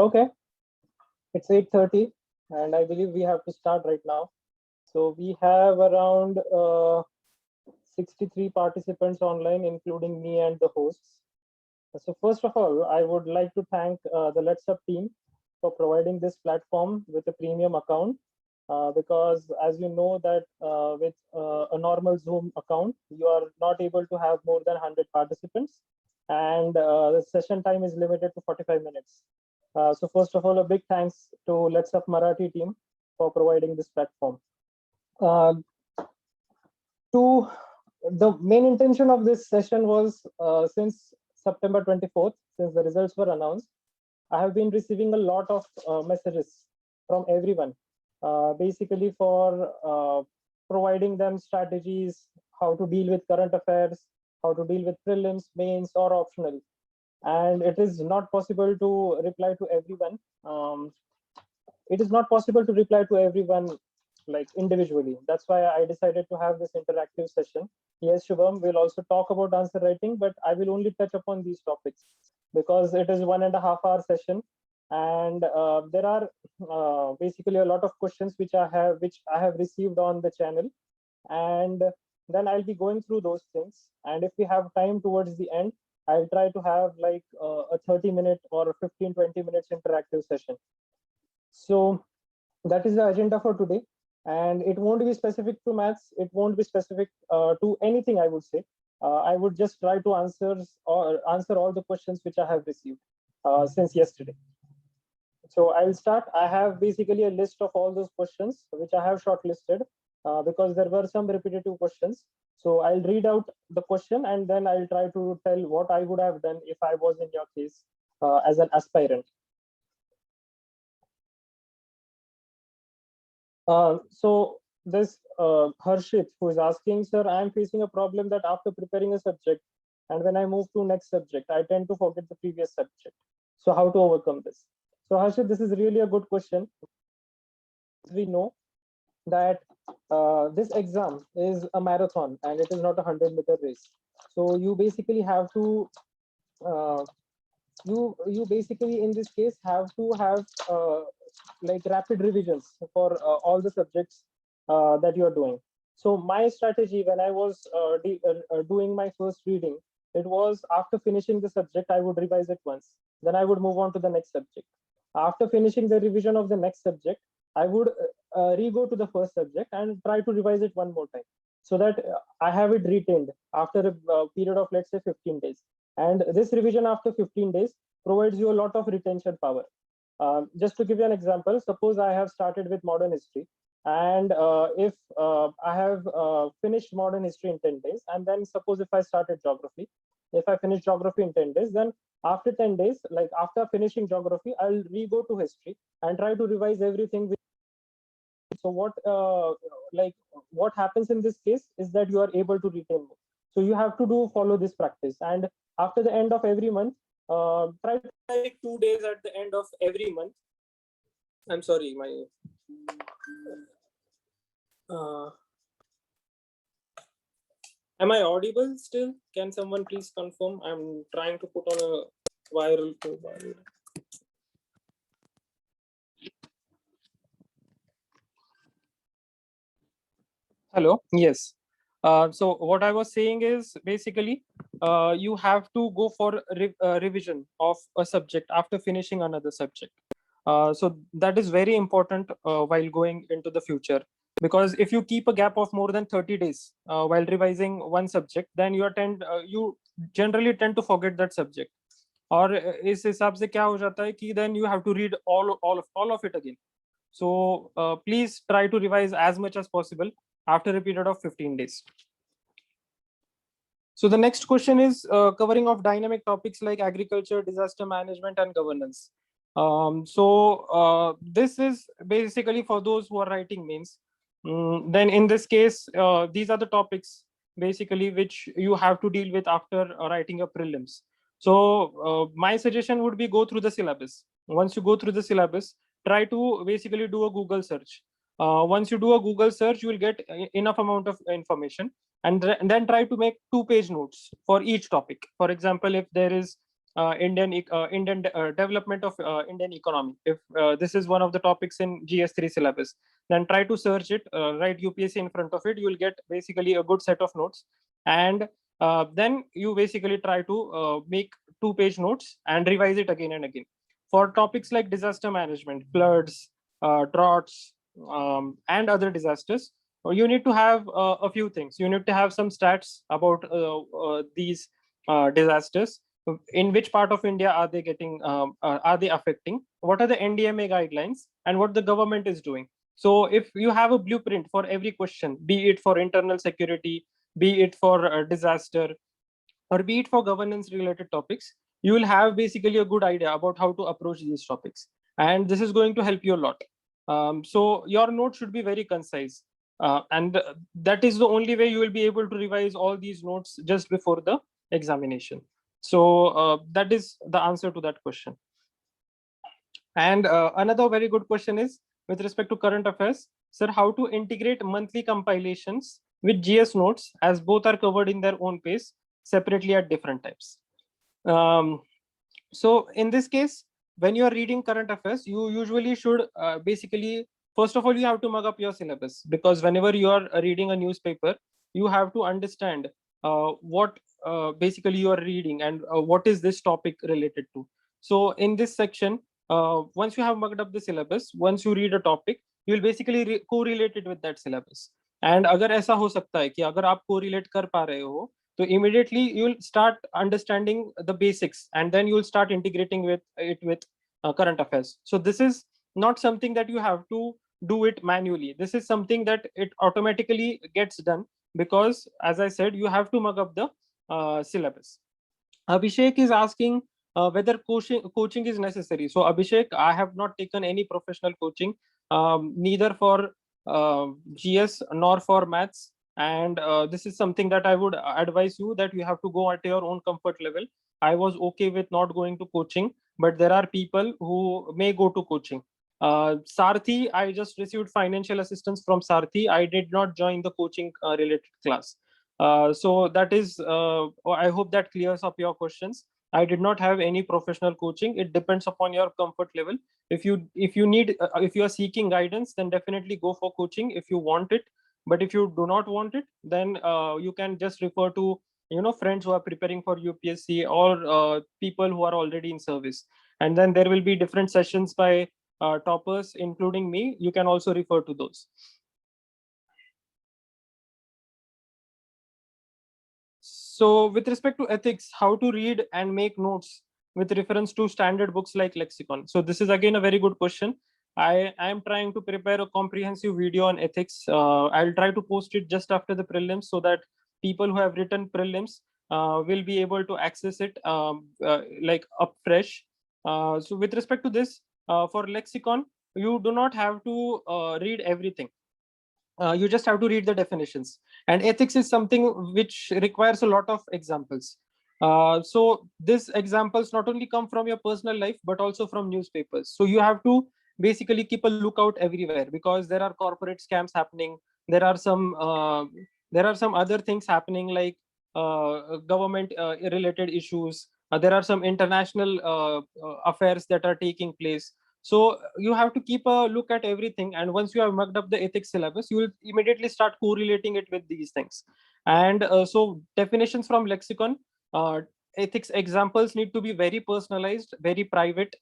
Okay, it's 8:30 and I believe we have to start right now. So we have around 63 participants online, including me and the hosts. So first of all, I would like to thank the Let's Up team for providing this platform with a premium account. Because as you know that with a normal Zoom account, you are not able to have more than 100 participants, and the session time is limited to 45 minutes. So first of all, a big thanks to Let's Up Marathi team for providing this platform. Uh, to the main intention of this session was since September 24th, since the results were announced, I have been receiving a lot of messages from everyone, basically for providing them strategies, how to deal with current affairs, how to deal with prelims, mains, or optional. And it is not possible to reply to everyone. It is not possible to reply to everyone like individually. That's why I decided to have this interactive session. Yes, Shubham will also talk about answer writing, but I will only touch upon these topics because it is 1.5 hour session, and there are basically a lot of questions which I have received on the channel, and then I'll be going through those things. And if we have time towards the end, I'll try to have like a 30-minute or 15-20 minutes interactive session. So that is the agenda for today, and it won't be specific to maths, it won't be specific to anything, I would say. I would just try to answer all the questions which I have received since yesterday. So I'll start. I have basically a list of all those questions which I have shortlisted because there were some repetitive questions. So I'll read out the question and then I'll try to tell what I would have done if I was in your case as an aspirant. So this Harshit, who is asking, sir, I am facing a problem that after preparing a subject and when I move to next subject, I tend to forget the previous subject. So how to overcome this? So Harshit, this is really a good question. We know that this exam is a marathon and it is not a 100-meter race. So you basically have to uh, you basically in this case have to have like rapid revisions for all the subjects that you are doing. So my strategy when I was doing my first reading, it was after finishing the subject, I would revise it once. Then I would move on to the next subject. After finishing the revision of the next subject, I would re-go to the first subject and try to revise it one more time so that I have it retained after a period of, let's say, 15 days. And this revision after 15 days provides you a lot of retention power. Just to give you an example, suppose I have started with modern history, and if I have finished modern history in 10 days, and then suppose if I started geography, if I finish geography in 10 days, then after 10 days, like after finishing geography, I'll re-go to history and try to revise everything. So what happens in this case is that you are able to retain more. So you have to follow this practice, and after the end of every month, try to take 2 days at the end of every month. I'm sorry, my am I audible still? Can someone please confirm? I'm trying to put on a viral profile. Hello. Yes. So what I was saying is basically you have to go for revision of a subject after finishing another subject. So that is very important while going into the future, because if you keep a gap of more than 30 days while revising one subject, then you generally tend to forget that subject. और इस हिसाब से क्या हो जाता है कि then you have to read all of it again. So please try to revise as much as possible after a period of 15 days. So the next question is covering of dynamic topics like agriculture, disaster management, and governance. This is basically for those who are writing mains. Then in this case, these are the topics basically which you have to deal with after writing your prelims. So my suggestion would be go through the syllabus. Once you go through the syllabus, try to basically do a Google search. Once you do a Google search, you will get enough amount of information, and then try to make 2-page notes for each topic. For example, if there is Indian development of Indian economy. If this is one of the topics in GS3 syllabus, then try to search it, write UPSC in front of it. You will get basically a good set of notes, and then you basically try to make 2-page notes and revise it again and again. For topics like disaster management, floods, droughts, and other disasters, you need to have a few things. You need to have some stats about these disasters. In which part of India are they getting, are they affecting? What are the NDMA guidelines and what the government is doing? So if you have a blueprint for every question, be it for internal security, be it for disaster, or be it for governance related topics, you will have basically a good idea about how to approach these topics. And this is going to help you a lot. So your note should be very concise. And that is the only way you will be able to revise all these notes just before the examination. So that is the answer to that question. And another very good question is with respect to current affairs, sir, how to integrate monthly compilations with GS notes, as both are covered in their own pace separately at different times. So in this case, when you are reading current affairs, you usually should basically, first of all, you have to mug up your syllabus, because whenever you are reading a newspaper, you have to understand what basically you are reading and what is this topic related to. So in this section, once you have mugged up the syllabus, once you read a topic, you will basically correlate it with that syllabus. And अगर ऐसा हो सकता है कि अगर आप correlate कर पा रहे हो, so immediately you'll start understanding the basics, and then you'll start integrating with it with current affairs. So this is not something that you have to do it manually. This is something that it automatically gets done, because as I said, you have to mug up the syllabus. Abhishek is asking whether coaching is necessary. So Abhishek, I have not taken any professional coaching, neither for GS nor for maths. And this is something that I would advise you, that you have to go at your own comfort level. I was okay with not going to coaching, but there are people who may go to coaching. Sarthi, I just received financial assistance from Sarthi. I did not join the coaching related class. So that is, I hope that clears up your questions. I did not have any professional coaching. It depends upon your comfort level. If you need, if you are seeking guidance, then definitely go for coaching if you want it. But if you do not want it, then you can just refer to friends who are preparing for UPSC, or people who are already in service. And then there will be different sessions by toppers, including me. You can also refer to those. So with respect to ethics, how to read and make notes with reference to standard books like lexicon. So this is again a very good question. I am trying to prepare a comprehensive video on ethics. I'll try to post it just after the prelims, so that people who have written prelims will be able to access it like up fresh. So with respect to this, for lexicon, you do not have to read everything. You just have to read the definitions. And ethics is something which requires a lot of examples. So these examples not only come from your personal life, but also from newspapers. So you have to basically keep a lookout everywhere, because there are corporate scams happening. There are some other things happening, like government related issues. There are some international affairs that are taking place. So you have to keep a look at everything, and once you have mugged up the ethics syllabus, you will immediately start correlating it with these things. And so definitions from lexicon, ethics examples need to be very personalized, very private,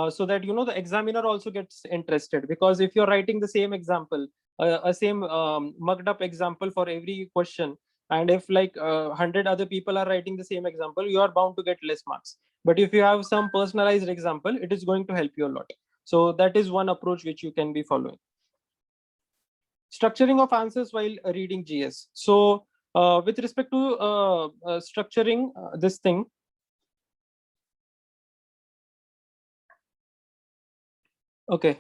so that the examiner also gets interested. Because if you're writing the same example, a same mugged up example for every question, and if like 100 other people are writing the same example, you are bound to get less marks. But if you have some personalized example, it is going to help you a lot. So that is one approach which you can be following. Structuring of answers while reading GS. So with respect to structuring this thing, okay.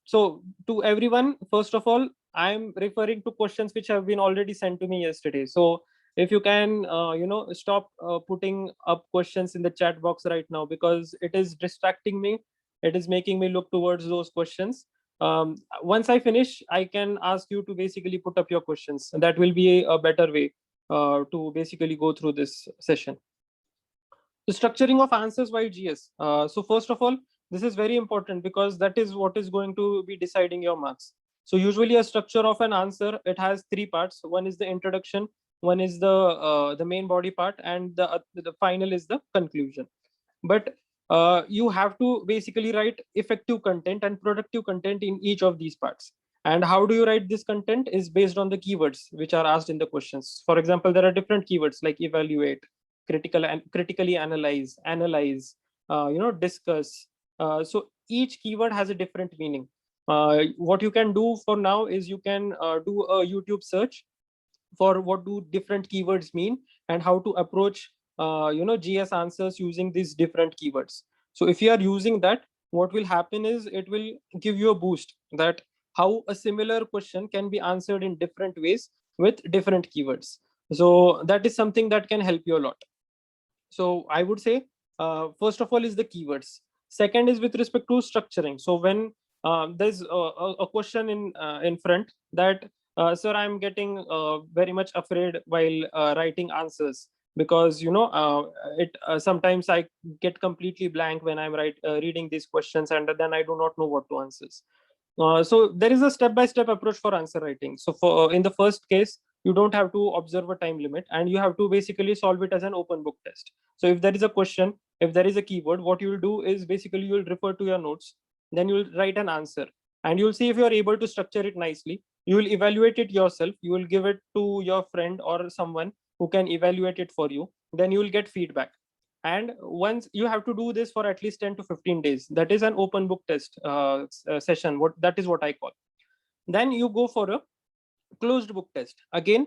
So to everyone, first of all, I'm referring to questions which have been already sent to me yesterday. So if you can, stop putting up questions in the chat box right now, because it is distracting me. It is making me look towards those questions. Once I finish, I can ask you to basically put up your questions. That will be a better way to basically go through this session. The structuring of answers by GS. So first of all, this is very important because that is what is going to be deciding your marks. So usually a structure of an answer, it has three parts. One is the introduction, one is the main body part, and the final is the conclusion. But you have to basically write effective content and productive content in each of these parts. And how do you write this content is based on the keywords which are asked in the questions. For example, there are different keywords like evaluate, critical and critically analyze, discuss. So each keyword has a different meaning. What you can do for now is you can do a YouTube search for what do different keywords mean and how to approach GS answers using these different keywords. So if you are using that, what will happen is it will give you a boost that how a similar question can be answered in different ways with different keywords. So that is something that can help you a lot. So I would say first of all is the keywords. Second is with respect to structuring. So when there's a question in front that sir, I'm getting very much afraid while writing answers because it sometimes I get completely blank when I'm reading these questions and then I do not know what to answer. So there is a step-by-step approach for answer writing. So for in the first case, you don't have to observe a time limit and you have to basically solve it as an open book test. So if there is a question, if there is a keyword, what you will do is basically you will refer to your notes, then you will write an answer and you'll see if you are able to structure it nicely. You will evaluate it yourself. You will give it to your friend or someone who can evaluate it for you. Then you will get feedback. And once you have to do this for at least 10 to 15 days, that is an open book test session. What that is what I call. Then you go for a closed book test. Again,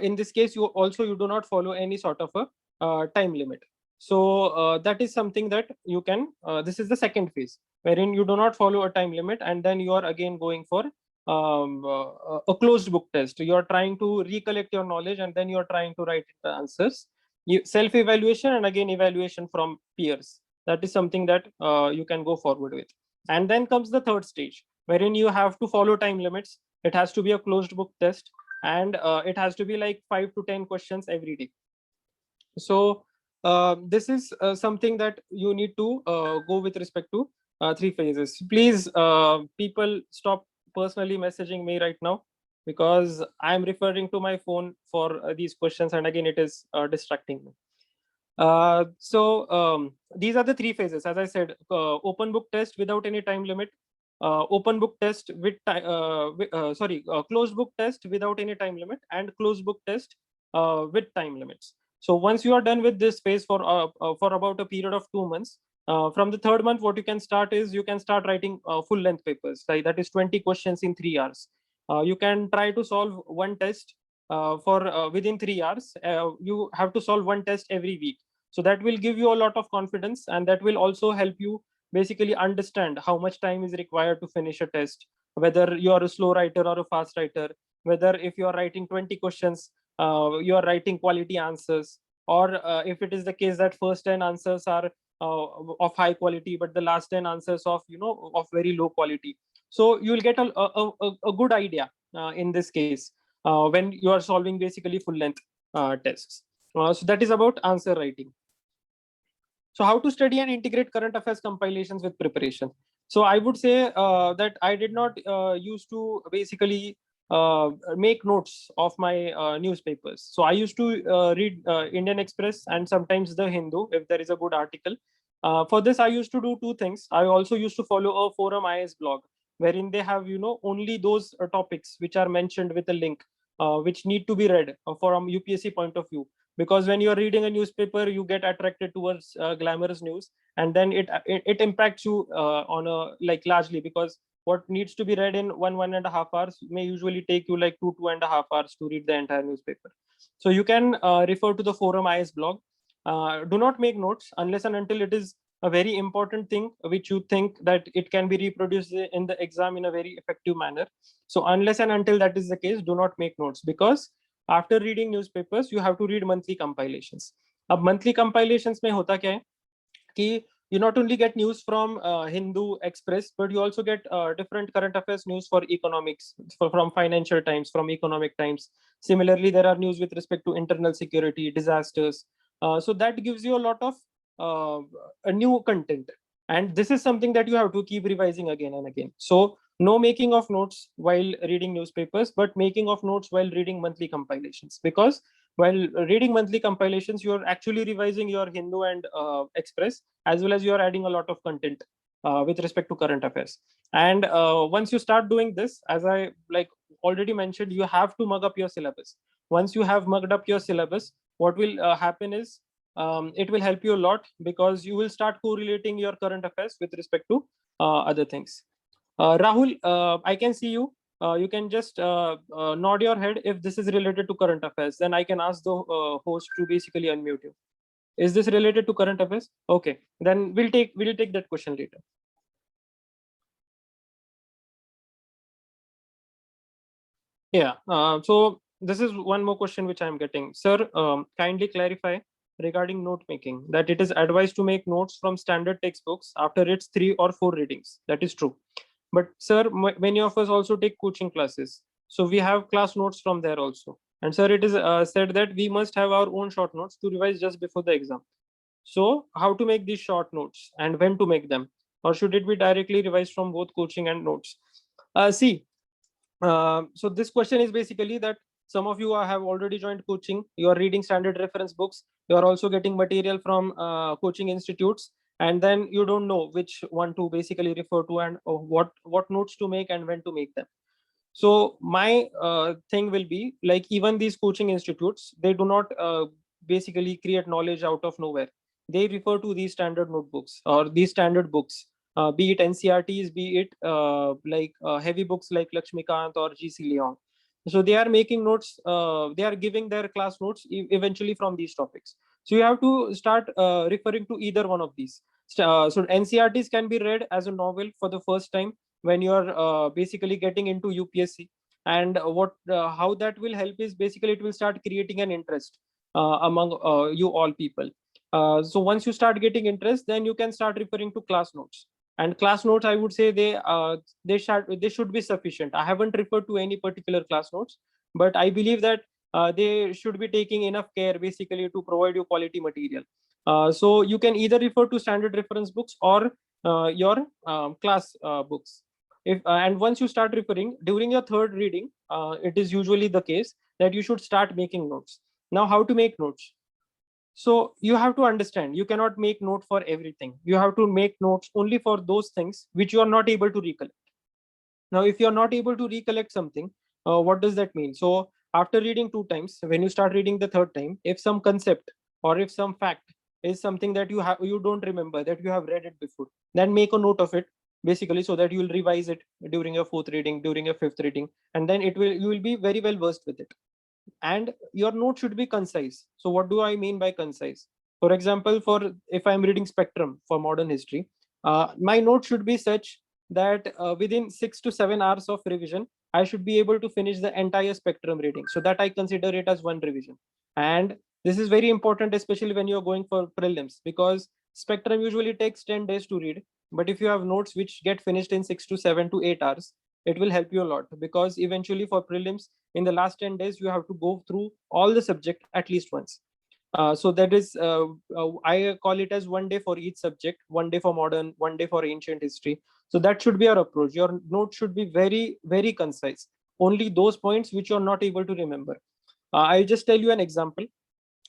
in this case, you do not follow any sort of a time limit. So that is something that you can. This is the second phase, wherein you do not follow a time limit, and then you are again going for a closed book test. You are trying to recollect your knowledge, and then you are trying to write the answers. Self evaluation and again evaluation from peers. That is something that you can go forward with. And then comes the third stage, wherein you have to follow time limits. It has to be a closed book test and it has to be like 5 to 10 questions every day. So this is something that you need to go with respect to three phases. Please people stop personally messaging me right now because I'm referring to my phone for these questions and again it is distracting me. These are the three phases. As I said, open book test without any time limit, open book test with closed book test without any time limit, and closed book test with time limits. So once you are done with this phase for about a period of 2 months, from the third month, what you can start is you can start writing full length papers. Like that is 20 questions in 3 hours. You can try to solve one test for within 3 hours. You have to solve one test every week. So that will give you a lot of confidence and that will also help you basically understand how much time is required to finish a test, whether you are a slow writer or a fast writer, whether if you are writing 20 questions, you are writing quality answers, or if it is the case that first 10 answers are of high quality, but the last 10 answers of very low quality. So you will get a good idea in this case when you are solving basically full length tests. So that is about answer writing. So how to study and integrate current affairs compilations with preparation? So I would say that I did not used to basically make notes of my newspapers. So I used to read Indian Express and sometimes the Hindu if there is a good article. For this, I used to do two things. I also used to follow a Forum IS blog wherein they have only those topics which are mentioned with a link which need to be read from UPSC point of view, because when you're reading a newspaper you get attracted towards glamorous news and then it impacts you on a like largely, because what needs to be read in 1.5 hours may usually take you like 2.5 hours to read the entire newspaper. So you can refer to the Forum IS blog. Do not make notes unless and until it is a very important thing which you think that it can be reproduced in the exam in a very effective manner. So unless and until that is the case, do not make notes, because after reading newspapers you have to read monthly compilations. अब monthly compilations में होता क्या है कि you not only get news from Hindu Express, but you also get different current affairs news for economics, from Financial Times, from Economic Times. Similarly, there are news with respect to internal security, disasters. So that gives you a lot of a new content, and this is something that you have to keep revising again and again. So no making of notes while reading newspapers, but making of notes while reading monthly compilations, because while reading monthly compilations, you're actually revising your Hindu and Express, as well as you're adding a lot of content with respect to current affairs. And once you start doing this, as I like already mentioned, you have to mug up your syllabus. Once you have mugged up your syllabus, what will happen is it will help you a lot, because you will start correlating your current affairs with respect to other things. Rahul, I can see you. You can just nod your head if this is related to current affairs. Then I can ask the host to basically unmute you. Is this related to current affairs? Okay, then we'll take that question later. Yeah. So this is one more question which I'm getting. Sir, kindly clarify regarding note making, that it is advised to make notes from standard textbooks after its 3 or 4 readings. That is true. But sir, many of us also take coaching classes. So we have class notes from there also. And sir, it is said that we must have our own short notes to revise just before the exam. So how to make these short notes and when to make them? Or should it be directly revised from both coaching and notes? See, so this question is basically that some of you have already joined coaching, you are reading standard reference books, you are also getting material from coaching institutes, and then you don't know which one to basically refer to, and what notes to make and when to make them. So my thing will be like, even these coaching institutes, they do not basically create knowledge out of nowhere. They refer to these standard notebooks or these standard books, be it NCRTs, be it heavy books like Lakshmikant or GC Leong. So they are making notes, they are giving their class notes eventually from these topics. So you have to start referring to either one of these. So NCRTs can be read as a novel for the first time when you're basically getting into UPSC. And what how that will help is basically it will start creating an interest among you all people. So once you start getting interest, then you can start referring to class notes. And class notes, I would say they should be sufficient. I haven't referred to any particular class notes, but I believe that they should be taking enough care basically to provide you quality material. So you can either refer to standard reference books or your class books. If and once you start referring during your third reading, it is usually the case that you should start making notes. Now, how to make notes? So you have to understand, you cannot make note for everything. You have to make notes only for those things which you are not able to recollect. Now, if you are not able to recollect something, what does that mean? So after reading 2 times, when you start reading the third time, if some concept or if some fact is something that you don't remember, that you have read it before, then make a note of it basically, so that you will revise it during your fourth reading, during your fifth reading, and then you will be very well versed with it. And your note should be concise. So what do I mean by concise? For example, for if I'm reading Spectrum for modern history, my note should be such that within 6 to 7 hours of revision, I should be able to finish the entire Spectrum reading, so that I consider it as one revision. And this is very important, especially when you're going for prelims, because Spectrum usually takes 10 days to read. But if you have notes which get finished in 6 to 7 to 8 hours, it will help you a lot, because eventually for prelims, in the last 10 days, you have to go through all the subject at least once. So that is, I call it as one day for each subject, one day for modern, one day for ancient history. So that should be our approach. Your note should be very, very concise. Only those points which you're not able to remember. I'll just tell you an example.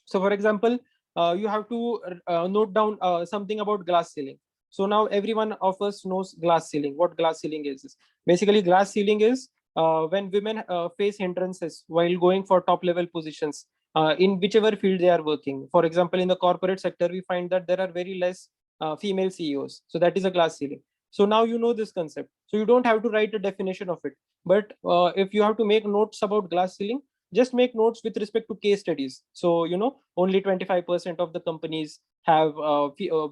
So for example, you have to note down something about glass ceiling. So now everyone of us knows glass ceiling. What glass ceiling is? Basically, glass ceiling is when women face hindrances while going for top level positions in whichever field they are working. For example, in the corporate sector, we find that there are very less female CEOs. So that is a glass ceiling. So now you know this concept. So you don't have to write a definition of it. But if you have to make notes about glass ceiling, just make notes with respect to case studies. So only 25% of the companies have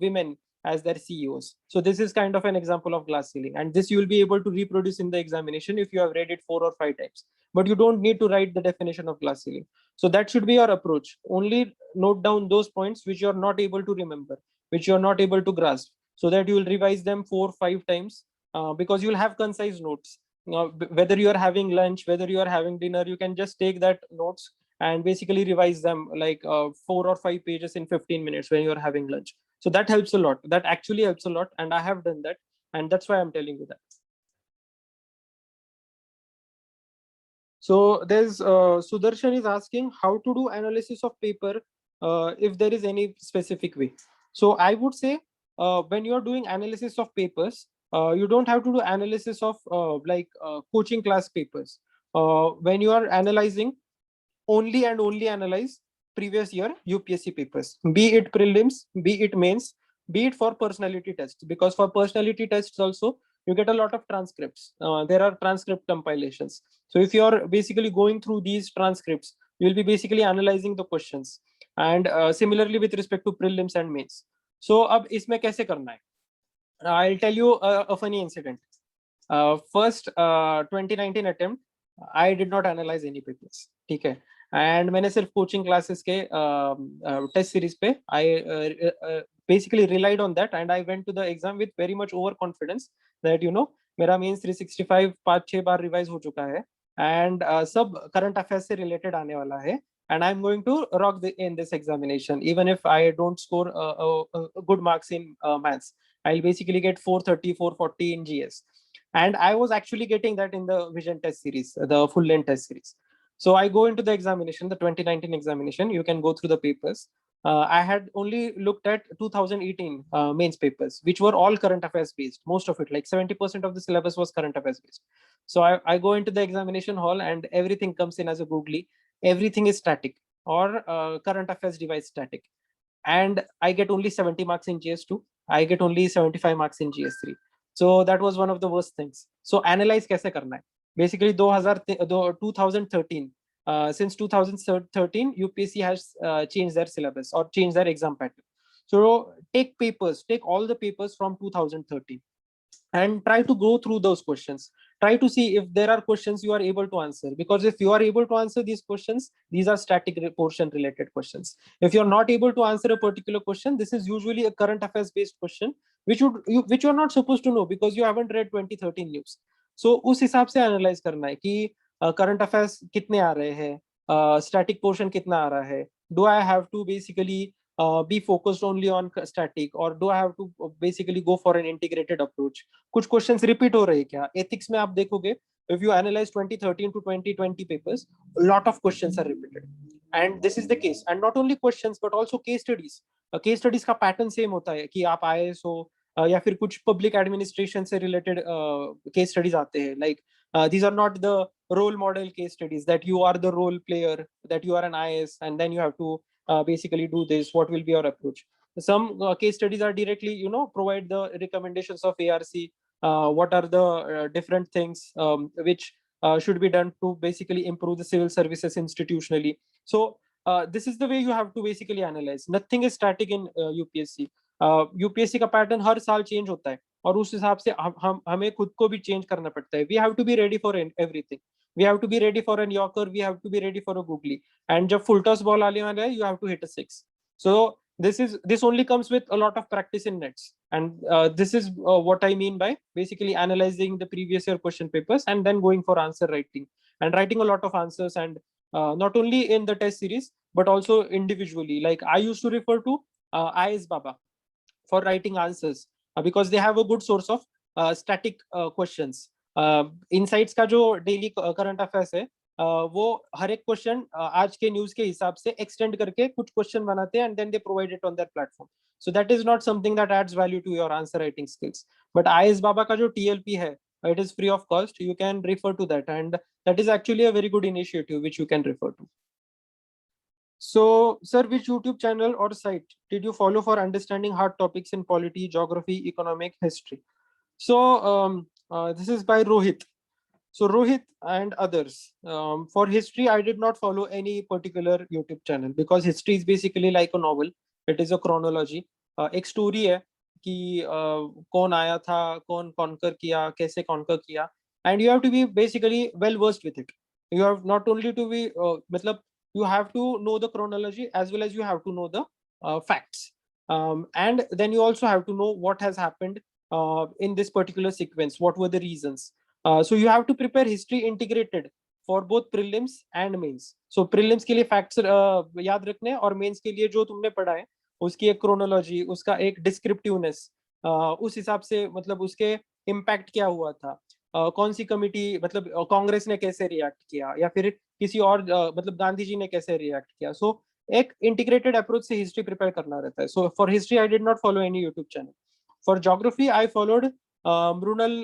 women as their CEOs. So this is kind of an example of glass ceiling, and this you will be able to reproduce in the examination if you have read it 4 or 5 times. But you don't need to write the definition of glass ceiling. So that should be your approach. Only note down those points which you are not able to remember, which you are not able to grasp, so that you will revise them 4 or 5 times, because you will have concise notes. Whether you are having lunch, whether you are having dinner, you can just take that notes and basically revise them like 4 or 5 pages in 15 minutes when you are having lunch. So that helps a lot. That actually helps a lot, and I have done that, and that's why I'm telling you that. So there's Sudarshan is asking how to do analysis of paper if there is any specific way. So I would say when you're doing analysis of papers, you don't have to do analysis of coaching class papers. When you are analyzing, only and only analyze previous year UPSC papers, be it prelims, be it mains, be it for personality tests. Because for personality tests also, you get a lot of transcripts. There are transcript compilations. So if you're basically going through these transcripts, you'll be basically analyzing the questions. And similarly with respect to prelims and mains. So अब इसमें कैसे करना है? I'll tell you a funny incident. First 2019 attempt, I did not analyze any papers. ठीक है. And मैंने सिर्फ coaching classes के टेस्ट सीरीज पे I basically relied on that, and I went to the exam with very much overconfidence that मेरा mains 365 5-6 बार revise हो चुका है, and सब करंट अफेयर्स से रिलेटेड आने वाला है, and I'm going to rock in this examination even if I don't score good marks in maths. I'll basically get 430 440 in GS, and I was actually getting that in the vision test series, the full length test series. So I go into the examination, the 2019 examination. You can go through the papers. I had only looked at 2018 mains papers, which were all current affairs based. Most of it, like 70% of the syllabus was current affairs based. So I go into the examination hall and everything comes in as a googly. Everything is static or current affairs device static. And I get only 70 marks in GS2. I get only 75 marks in GS3. So that was one of the worst things. So analyze कैसे करना है? Basically 2013, since 2013, UPSC has changed their syllabus or changed their exam pattern. So take papers, take all the papers from 2013 and try to go through those questions. Try to see if there are questions you are able to answer, because if you are able to answer these questions, these are static portion related questions. If you're not able to answer a particular question, this is usually a current affairs based question, which you're not supposed to know because you haven't read 2013 news. So उस हिसाब से analyse करना है कि current affairs कितने आ रहे हैं, static portion कितना आ रहा है, do I have to basically be focused only on static, or do I have to basically go for an integrated approach? कुछ क्वेश्चंस रिपीट हो रहे हैं क्या? एथिक्स में आप देखोगे, if you analyze 2013 to 2020 papers, a lot of questions are repeated, and this is the case. And not only questions but also case studies. Case studies का pattern same होता है कि आप IAS हो या फिर कुछ पब्लिक एडमिनिस्ट्रेशन से रिलेटेड केस स्टडीज आते हैं. Like these are not the role model case studies that you are the role player, that you are an IAS and then you have to basically do this. What will be your approach? Some case studies are directly provide the recommendations of ARC. What are the different things which should be done to basically improve the civil services institutionally. So this is the way you have to basically analyze. Nothing is static in UPSC. UPSC का pattern हर साल change होता है और उस हिसाब से हमें खुद को भी चेंज करना पड़ता है. We have to be ready for everything. We have to be ready for an Yorker. We have to be ready for a googly. And जब full toss ball आने वाला है, you have to hit a 6. So this only comes with a lot of practice in nets. And this is what I mean by basically analyzing the previous year question papers and then going for answer writing and writing a lot of answers, and not only in the test series but also individually. Like I used to refer to IS Baba for writing answers because they have a good source of static questions. Insights का जो daily current affairs है वो हर एक question आज के news के हिसाब से एक्सटेंड करके कुछ क्वेश्चन बनाते हैं and then they provide it on their platform. So that is not something that adds value to your answer writing skills. But IAS Baba का जो टीएलपी है, it is free of cost. You can refer to that, and that is actually a very good initiative which you can refer to. So sir, which YouTube channel or site did you follow for understanding hard topics in polity, geography, economic, history? So this is by Rohit. So Rohit and others. For history, I did not follow any particular YouTube channel because history is basically like a novel. It is a chronology. एक story है कि कौन आया था, कौन conquer किया, कैसे conquer किया, and you have to be basically well versed with it. You have not only to be मतलब you have to know the chronology as well as you have to know the facts, and then you also have to know what has happened in this particular sequence. What were the reasons? So you have to prepare history integrated for both prelims and mains. So prelims के लिए facts याद रखने और mains के लिए जो तुमने पढ़ा है उसकी एक क्रोनोलॉजी, उसका एक डिस्क्रिप्टिवनेस, उस हिसाब से मतलब उसके इम्पैक्ट क्या हुआ था, कौन सी कमिटी मतलब कांग्रेस ने कैसे रिएक्ट किया, या फिर किसी और मतलब गांधी जी ने कैसे रिएक्ट किया. सो एक इंटीग्रेटेड अप्रोच से हिस्ट्री प्रिपेयर करना रहता है. So for history I did not follow any YouTube channel. For geography I followed Mrinal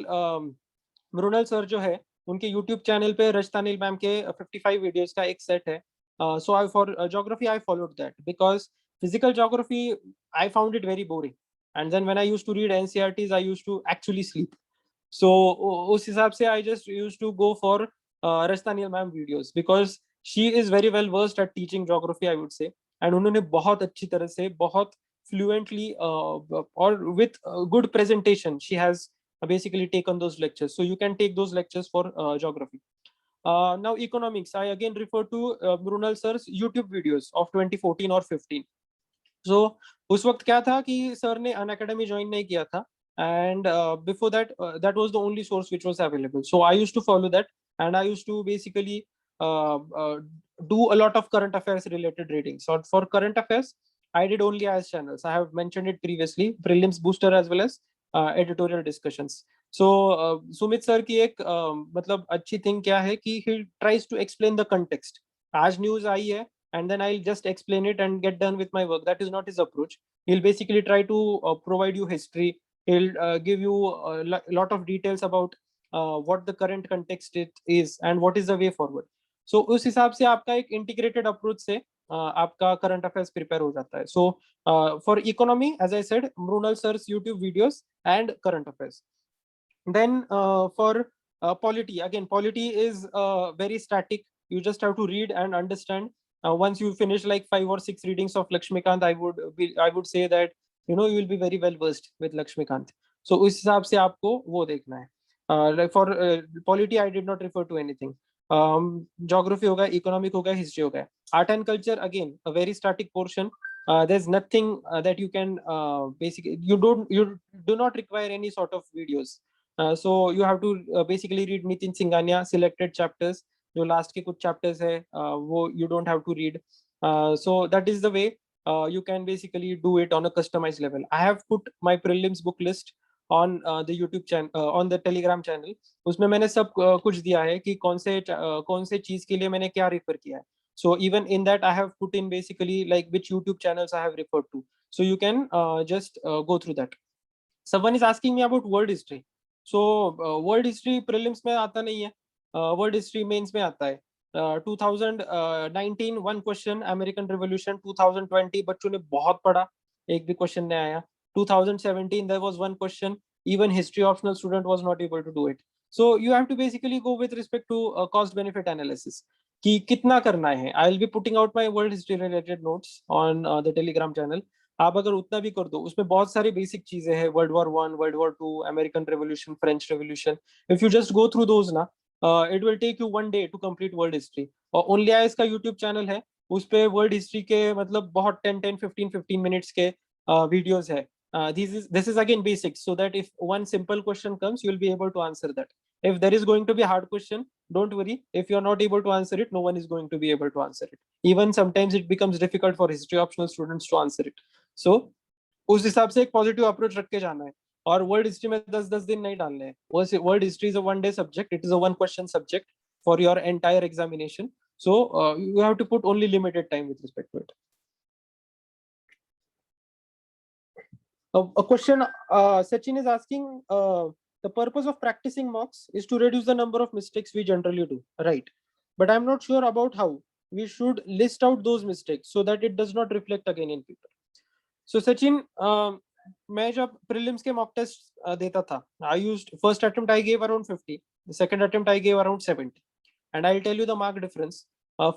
Mrinal sir जो है, उनके यूट्यूब चैनल पे रजतानील मैम के 55 वीडियोस का एक सेट है. So I for geography I followed that because physical geography I found it very boring, and then when I used to read NCERTs I used to actually sleep. So उस हिसाब से I just used to go for Rajthanil ma'am videos because she is very well versed at teaching geography I would say, and उन्होंने बहुत अच्छी तरह से बहुत fluently or with good presentation she has basically taken those lectures, so you can take those lectures for geography. Now economics I again refer to Mrunal sir's YouTube videos of 2014 or 15. सो उस वक्त क्या था कि sir ने अन academy join नहीं किया था, and before that that was the only source which was available. So I used to follow that, and I used to basically do a lot of current affairs related readings. So for current affairs I did only as channels. I have mentioned it previously, prelims booster as well as editorial discussions. So Sumit sir की एक मतलब अच्छी thing क्या है कि he tries to explain the context. आज news आई है and then I'll just explain it and get done with my work. That is not his approach. He'll basically try to provide you history. He'll give you a lot of details about what the current context it is and what is the way forward. So उस हिसाब से आपका एक integrated approach से आपका current affairs prepare हो जाता है. So for economy, as I said, Mrunal sir's YouTube videos and current affairs. Then for polity, again, polity is very static. You just have to read and understand. Once you finish like 5 or 6 readings of Lakshmikant, I would say that you know you will be very well versed with Lakshmikant. So उस हिसाब से आपको वो देखना है. Like for polity, I did not refer to anything. Geography होगा, economic होगा, history होगा. Art and culture, again, a very static portion. There's nothing that you can basically you do not require any sort of videos. So you have to basically read Nitin Singhania selected chapters. जो last के कुछ chapters है वो you don't have to read. So that is the way you can basically do it on a customized level. I have put my prelims book list on the YouTube channel, on the Telegram channel. उसमें मैंने सब कुछ दिया है कि कौन से चीज के लिए मैंने क्या रेफर किया है. So even in that I have put in basically like which YouTube channels I have referred to. So you can just go through that. Someone is asking me about world history. So world history prelims में आता नहीं है, world history mains में आता है. 2019 one question American revolution, 2020 बच्चों ने बहुत पढ़ा, एक भी क्वेश्चन नहीं आया. 2017 there was one question, even history optional student was not able to do it. So you have to basically go with respect to cost benefit analysis कि कितना करना है. I will be putting out my world history related notes on the Telegram channel. आप अगर उतना भी कर दो, उसमें बहुत सारी बेसिक चीजें हैं, World War 1, World War 2, American Revolution, French Revolution. If you just go through those ना, it will take you 1 day to complete world history. और ओनली आईएएस का यूट्यूब चैनल है, उस पे वर्ल्ड हिस्ट्री के मतलब बहुत 10-15 मिनट्स के वीडियोस है. This is again basics, so that if one simple question comes, you will be able to answer that. If there is going to be a hard question, don't worry. If you are not able to answer it, no one is going to be able to answer it. Even sometimes it becomes difficult for history optional students to answer it. So उस हिसाब से एक positive approach रख के जाना है. और world history में 10-10 दिन नहीं डालने हैं. World history is a 1 day subject, it is a 1 question subject for your entire examination. So you have to put only limited time with respect to it. A question Sachin is asking, the purpose of practicing mocks is to reduce the number of mistakes we generally do, right? But I'm not sure about how we should list out those mistakes so that it does not reflect again in paper. So Sachin, मैं जब prelims के mock test देता था, I used first attempt I gave around 50, the second attempt I gave around 70, and I'll tell you the mark difference.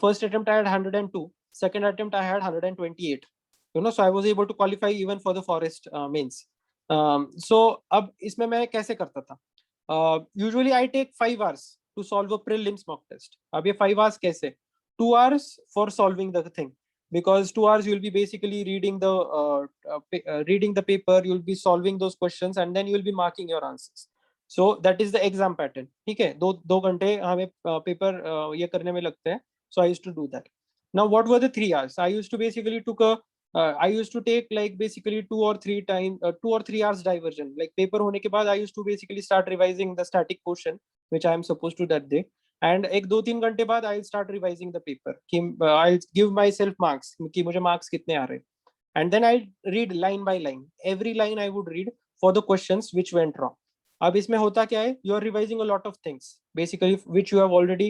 First attempt I had 102, second attempt I had 128. You know, so I was able to qualify even for the forest mains. So अब इसमें मैं कैसे करता था? Usually I take 5 hours to solve a prelims mock test. अब ये 5 hours कैसे? 2 hours for solving the thing. Because 2 hours you'll be basically reading the paper, you'll be solving those questions, and then you'll be marking your answers. So that is the exam pattern. ठीक है, दो घंटे हमें paper ये करने में लगते हैं. So I used to do that. Now what were the 3 hours? I used to basically took a I used to take like basically 2 or 3 hours diversion. Like paper होने के बाद I used to basically start revising the static portion which I am supposed to that day. And एक 2-3 घंटे बाद I'll start revising the paper कि I'll give myself marks कि मुझे marks कितने आ रहे. And then I read line by line. Every line I would read for the questions which went wrong. अब इसमें होता क्या है? You are revising a lot of things basically which you have already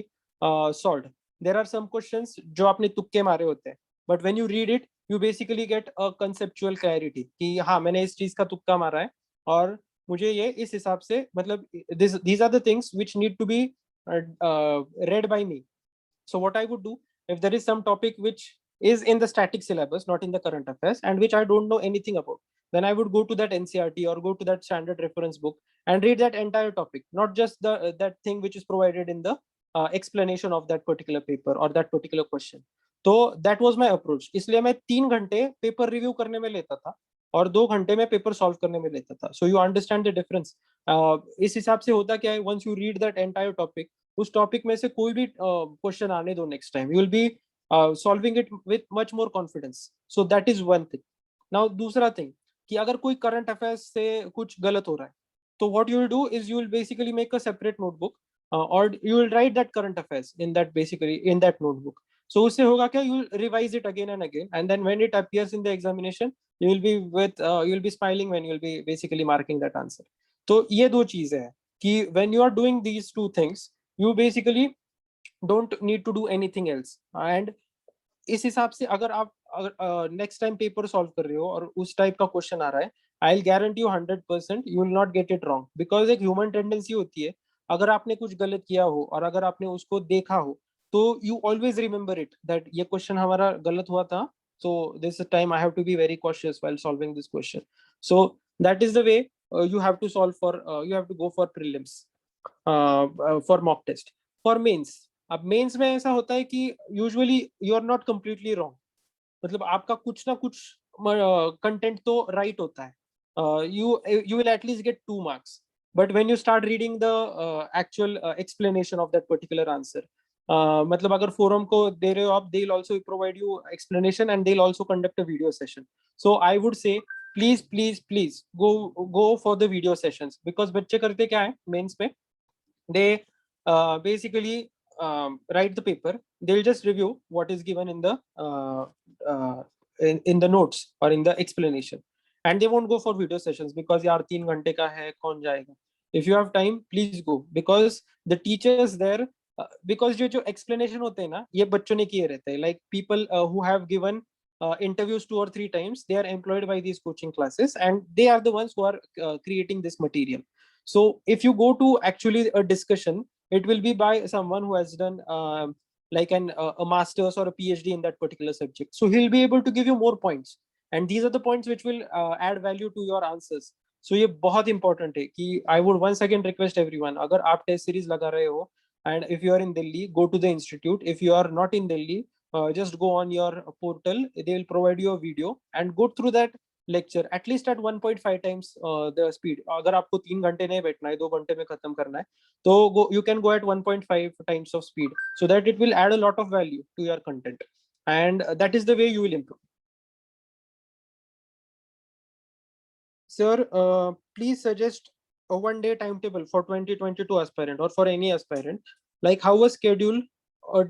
solved. There are some questions जो आपने तुक्के मारे होते हैं, but when you read it, you basically get a conceptual clarity कि हाँ मैंने इस चीज का तुक्का मारा है और मुझे ये इस हिसाब से मतलब these are the things which need to be read by me. So what I would do, if there is some topic which is in the static syllabus, not in the current affairs, and which I don't know anything about, then I would go to that NCRT or go to that standard reference book and read that entire topic, not just the that thing which is provided in the explanation of that particular paper or that particular question. तो that was my approach. इसलिए मैं 3 घंटे paper review करने में लेता था और 2 घंटे में पेपर सॉल्व करने में लेता था. So you understand the difference. इस हिसाब से होता क्या है, once you read that entire topic, उस टॉपिक में से कोई भी क्वेश्चन आने दो next time, you will be solving it with much more confidence. So that is one thing. Now दूसरा थिंग कि अगर कोई करंट अफेयर्स से कुछ गलत हो रहा है तो what you will do is you will basically make a separate notebook और you will write that current affairs in that basically in that notebook. So उससे होगा क्या, you will revise it again and then when it appears in the examination you will be with you will be smiling when you will be basically marking that answer. तो ये दो चीजें हैं कि when you are doing these two things you basically don't need to do anything else. And इस हिसाब से अगर आप नेक्स्ट टाइम पेपर सॉल्व कर रहे हो और उस टाइप का क्वेश्चन आ रहा है, I will guarantee you 100% you will not get it wrong. Because एक ह्यूमन टेंडेंसी होती है, अगर आपने कुछ गलत किया हो और अगर आपने उसको देखा हो तो you always remember it that ये क्वेश्चन हमारा गलत हुआ था, so this time I have to be very cautious while solving this question. So that is the way you have to solve for you have to go for prelims for mock test. For mains, अब mains में ऐसा होता है कि usually you are not completely wrong. मतलब आपका कुछ ना कुछ कंटेंट तो राइट होता है. You will at least get 2 marks. But when you start reading the actual explanation of that particular answer, मतलब अगर फोरम को दे रहे हो आप, they will also provide you explanation and they will also conduct a video session. So I would से please go for the video sessions. Because बच्चे करते क्या है मेंस में, they basically write the paper, they'll just review what is given in the in the notes or in the explanation, and they won't go for video sessions because यार 3 घंटे का है कौन जाएगा. if you have time please go, because the teachers there because जो explanation होते हैं ना ये बच्चों ने किए रहते हैं. like people who have given interviews 2 or 3 times, they are employed by these coaching classes and they are the ones who are creating this material. So if you go to actually a discussion, it will be by someone who has done like a master's or a PhD in that particular subject. So he'll be able to give you more points, and these are the points which will add value to your answers. So ये बहुत important है कि I would once again request everyone, अगर आप test series लगा रहे हो and if you are in Delhi, go to the institute. If you are not in Delhi, just go on your portal, they will provide you a video and go through that lecture at least at 1.5 times the speed. अगर आपको 3 घंटे नहीं बैठना है, 2 घंटे में खत्म करना है, तो you can go at 1.5 times of speed, so that it will add a lot of value to your content, and that is the way you will improve. Sir, please suggest a one-day timetable for 2022 aspirant or for any aspirant, like how to schedule a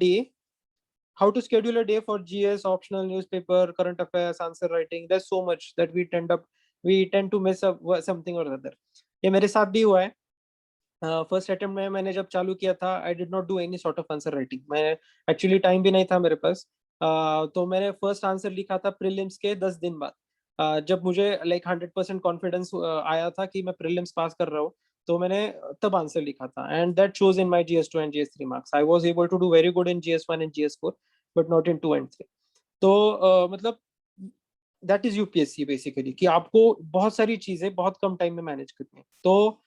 day for GS, optional, newspaper, current affairs, answer writing. There's so much that we tend to miss up something or other. ये मेरे साथ भी हुआ है. First attempt में मैंने जब चालू किया था, आई did not do any sort of answer writing. मैं एक्चुअली टाइम भी नहीं था मेरे पास. तो मैंने फर्स्ट आंसर लिखा था प्रीलिम्स के 10 दिन बाद. जब मुझे लाइक 100% कॉन्फिडेंस आया था कि मैं प्रीलिम्स पास कर रहा हूँ, तो मैंने तब आंसर लिखा था, and that shows in my GS2 and GS3 marks. I was able to do very good in GS1 and GS4 but not in 2 and 3. तो मतलब दैट इज यूपीएससी बेसिकली, कि आपको बहुत सारी चीजें बहुत कम टाइम में मैनेज करनी है. तो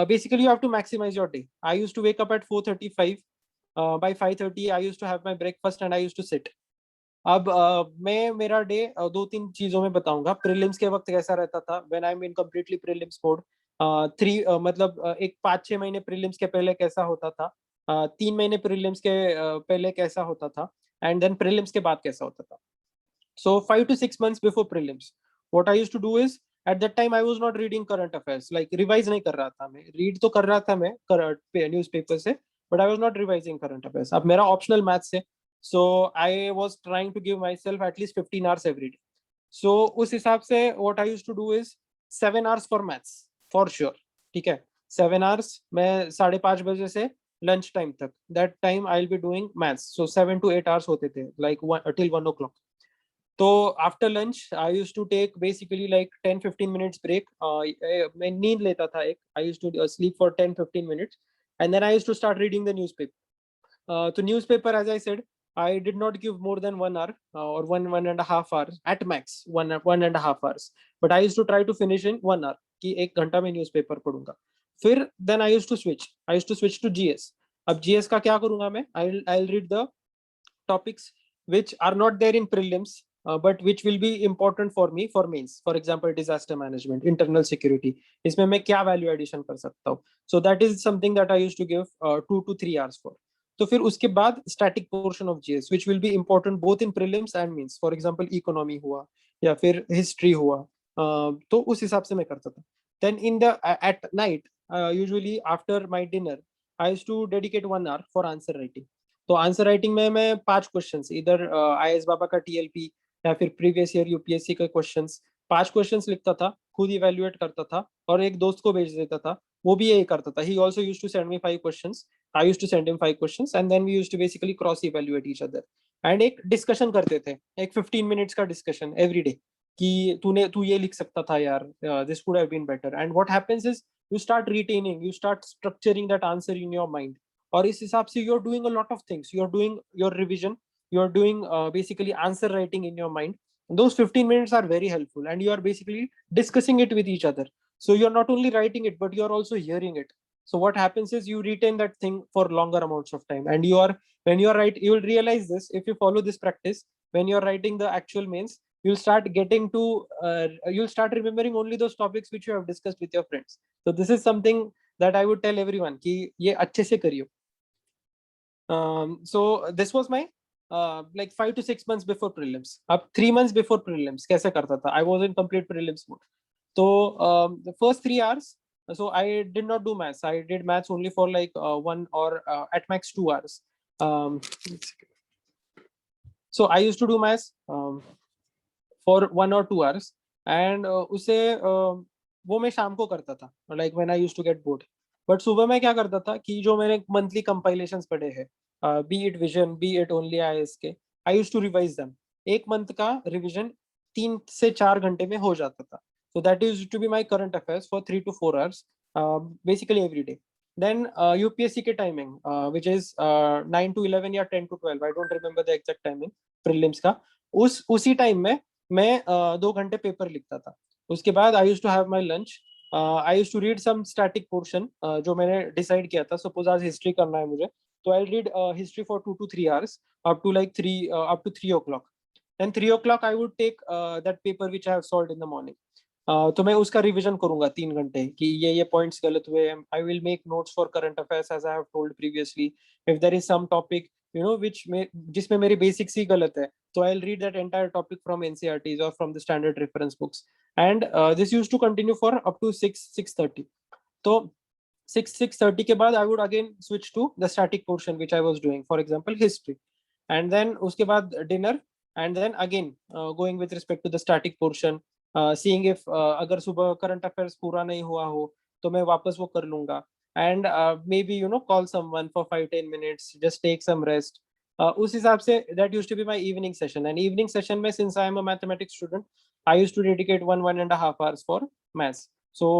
basically you have to maximize your day. I used to wake up at 4:35. By 5:30 I used to have my breakfast and I used to sit. अब मैं मेरा डे 2-3 चीजों में बताऊंगा. प्रीलिम्स के वक्त कैसा रहता था when I am in completely prelims mode. 3 एक 5-6 महीने प्रीलिम्स के पहले कैसा होता था, 3 महीने प्रीलिम्स के पहले कैसा होता था, एंड देन प्रीलिम्स के बाद कैसा होता था. So 5 to 6 months before prelims, what I used to do is, at that time I was not reading current affairs, like revise नहीं कर रहा था मैं, read तो कर रहा था मैं newspaper से, but I was not revising current affairs. अब मेरा optional maths है, so I was trying to give myself at least 15 hours every day. So उस हिसाब से what I used to do is 7 hours for maths for sure. ठीक है, 7 hours मैं 5:30 बजे से lunch time तक, that time I'll be doing maths. So 7 to 8 hours होते थे, like till 1 o'clock. तो after lunch I use to take basically like 10-15 minutes break. मैं नींद लेता था एक, I use to sleep for 10-15 minutes and then I use to start reading the newspaper. तो newspaper, as I said, I did not give more than 1 hour or one and a half hours at max, one and a half hours. But I used to try to finish in 1 hour. कि 1 घंटा में newspaper पढ़ूंगा. फिर then I used to switch to GS. अब GS का क्या करूंगा मैं? I'll read the topics which are not there in prelims, but which will be important for me for mains. For example, disaster management, internal security. इसमें मैं क्या value addition कर सकता हूँ? So that is something that I used to give 2 to 3 hours for. तो फिर उसके बाद static portion of GS, which will be important both in prelims and mains. For example, economy हुआ या फिर history हुआ, तो उस हिसाब से मैं करता था. Then at night, usually after my dinner, I used to dedicate 1 hour for answer writing. तो आंसर राइटिंग में मैं 5 क्वेश्चंस, इधर IAS बाबा का TLP या फिर प्रीवियस ईयर यूपीएससी के क्वेश्चंस, 5 क्वेश्चंस लिखता था, खुद इवैल्यूएट करता था और एक दोस्त को भेज देता था, वो भी यही करता था. He also used to send me 5 questions, I used to send him 5 questions and then we used to basically cross evaluate each other and एक डिस्कशन करते थे, एक 15 मिनट्स का डिस्कशन एवरी डे कि तू ये लिख सकता था यार, this could have been better. And what happens is you start retaining, you start structuring that answer in your mind. और इस हिसाब से you're doing a lot of things. You're doing your revision, you're doing basically answer writing in your mind. Those 15 minutes are very helpful and you are basically discussing it with each other. So you're not only writing it, but you're also hearing it. So what happens is you retain that thing for longer amounts of time. And when you are right, you will realize this if you follow this practice. When you're writing the actual mains, you'll start getting to you'll start remembering only those topics which you have discussed with your friends. So this is something that I would tell everyone कि ये अच्छे से करियो. So this was my like 5 to 6 months before prelims. अब 3 months before prelims कैसे करता था? I was in complete prelims mode. So the first 3 hours, so I did not do maths. I did maths only for like 1 or at max 2 hours. So I used to do maths for 1 or 2 hours and उसे वो मैं शाम को करता था, like when I used to get bored. But सुबह में क्या करता था कि जो मैंने मंथली कंपाइलेशंस पढ़े हैं, be it Vision, be it only IAS के, I used to revise them. एक मंथ का रिवीजन 3 से 4 घंटे में हो जाता था. So that used to be my current affairs for 3 to 4 hours basically every day. Then UPSC के टाइमिंग विच इज 9 to 11 या 10 to 12, I don't remember the exact timing prelims का. उसी टाइम में मैं 2 घंटे पेपर लिखता था. उसके बाद I used to have my lunch. I used to read some static portion जो मैंने डिसाइड किया था. सपोज आज हिस्ट्री करना है मुझे, तो I read history for 2 to 3 hours up to 3 o'clock. Then 3 o'clock I would take that paper which I have solved in the morning. तो मैं उसका रिवीजन करूंगा 3 घंटे कि ये पॉइंट्स गलत हुए. I will make notes for current affairs as I have told previously. If there is some topic which जिसमें मेरी बेसिक्स ही गलत है, तो I will read that entire topic from NCERTs or from the standard reference books. And this used to continue for up to 6:30. तो 6:30 के बाद I would again switch to the static portion which I was doing, for example history. And then उसके बाद dinner and then again going with respect to the static portion, seeing if अगर सुबह current affairs पूरा नहीं हुआ हो तो मैं वापस वो कर लूंगा. And maybe call someone for 5-10 minutes, just take some rest. उस हिसाब से that used to be my evening session. And evening session में, since I am a mathematics student, I used to dedicate 1.5 hours for maths. So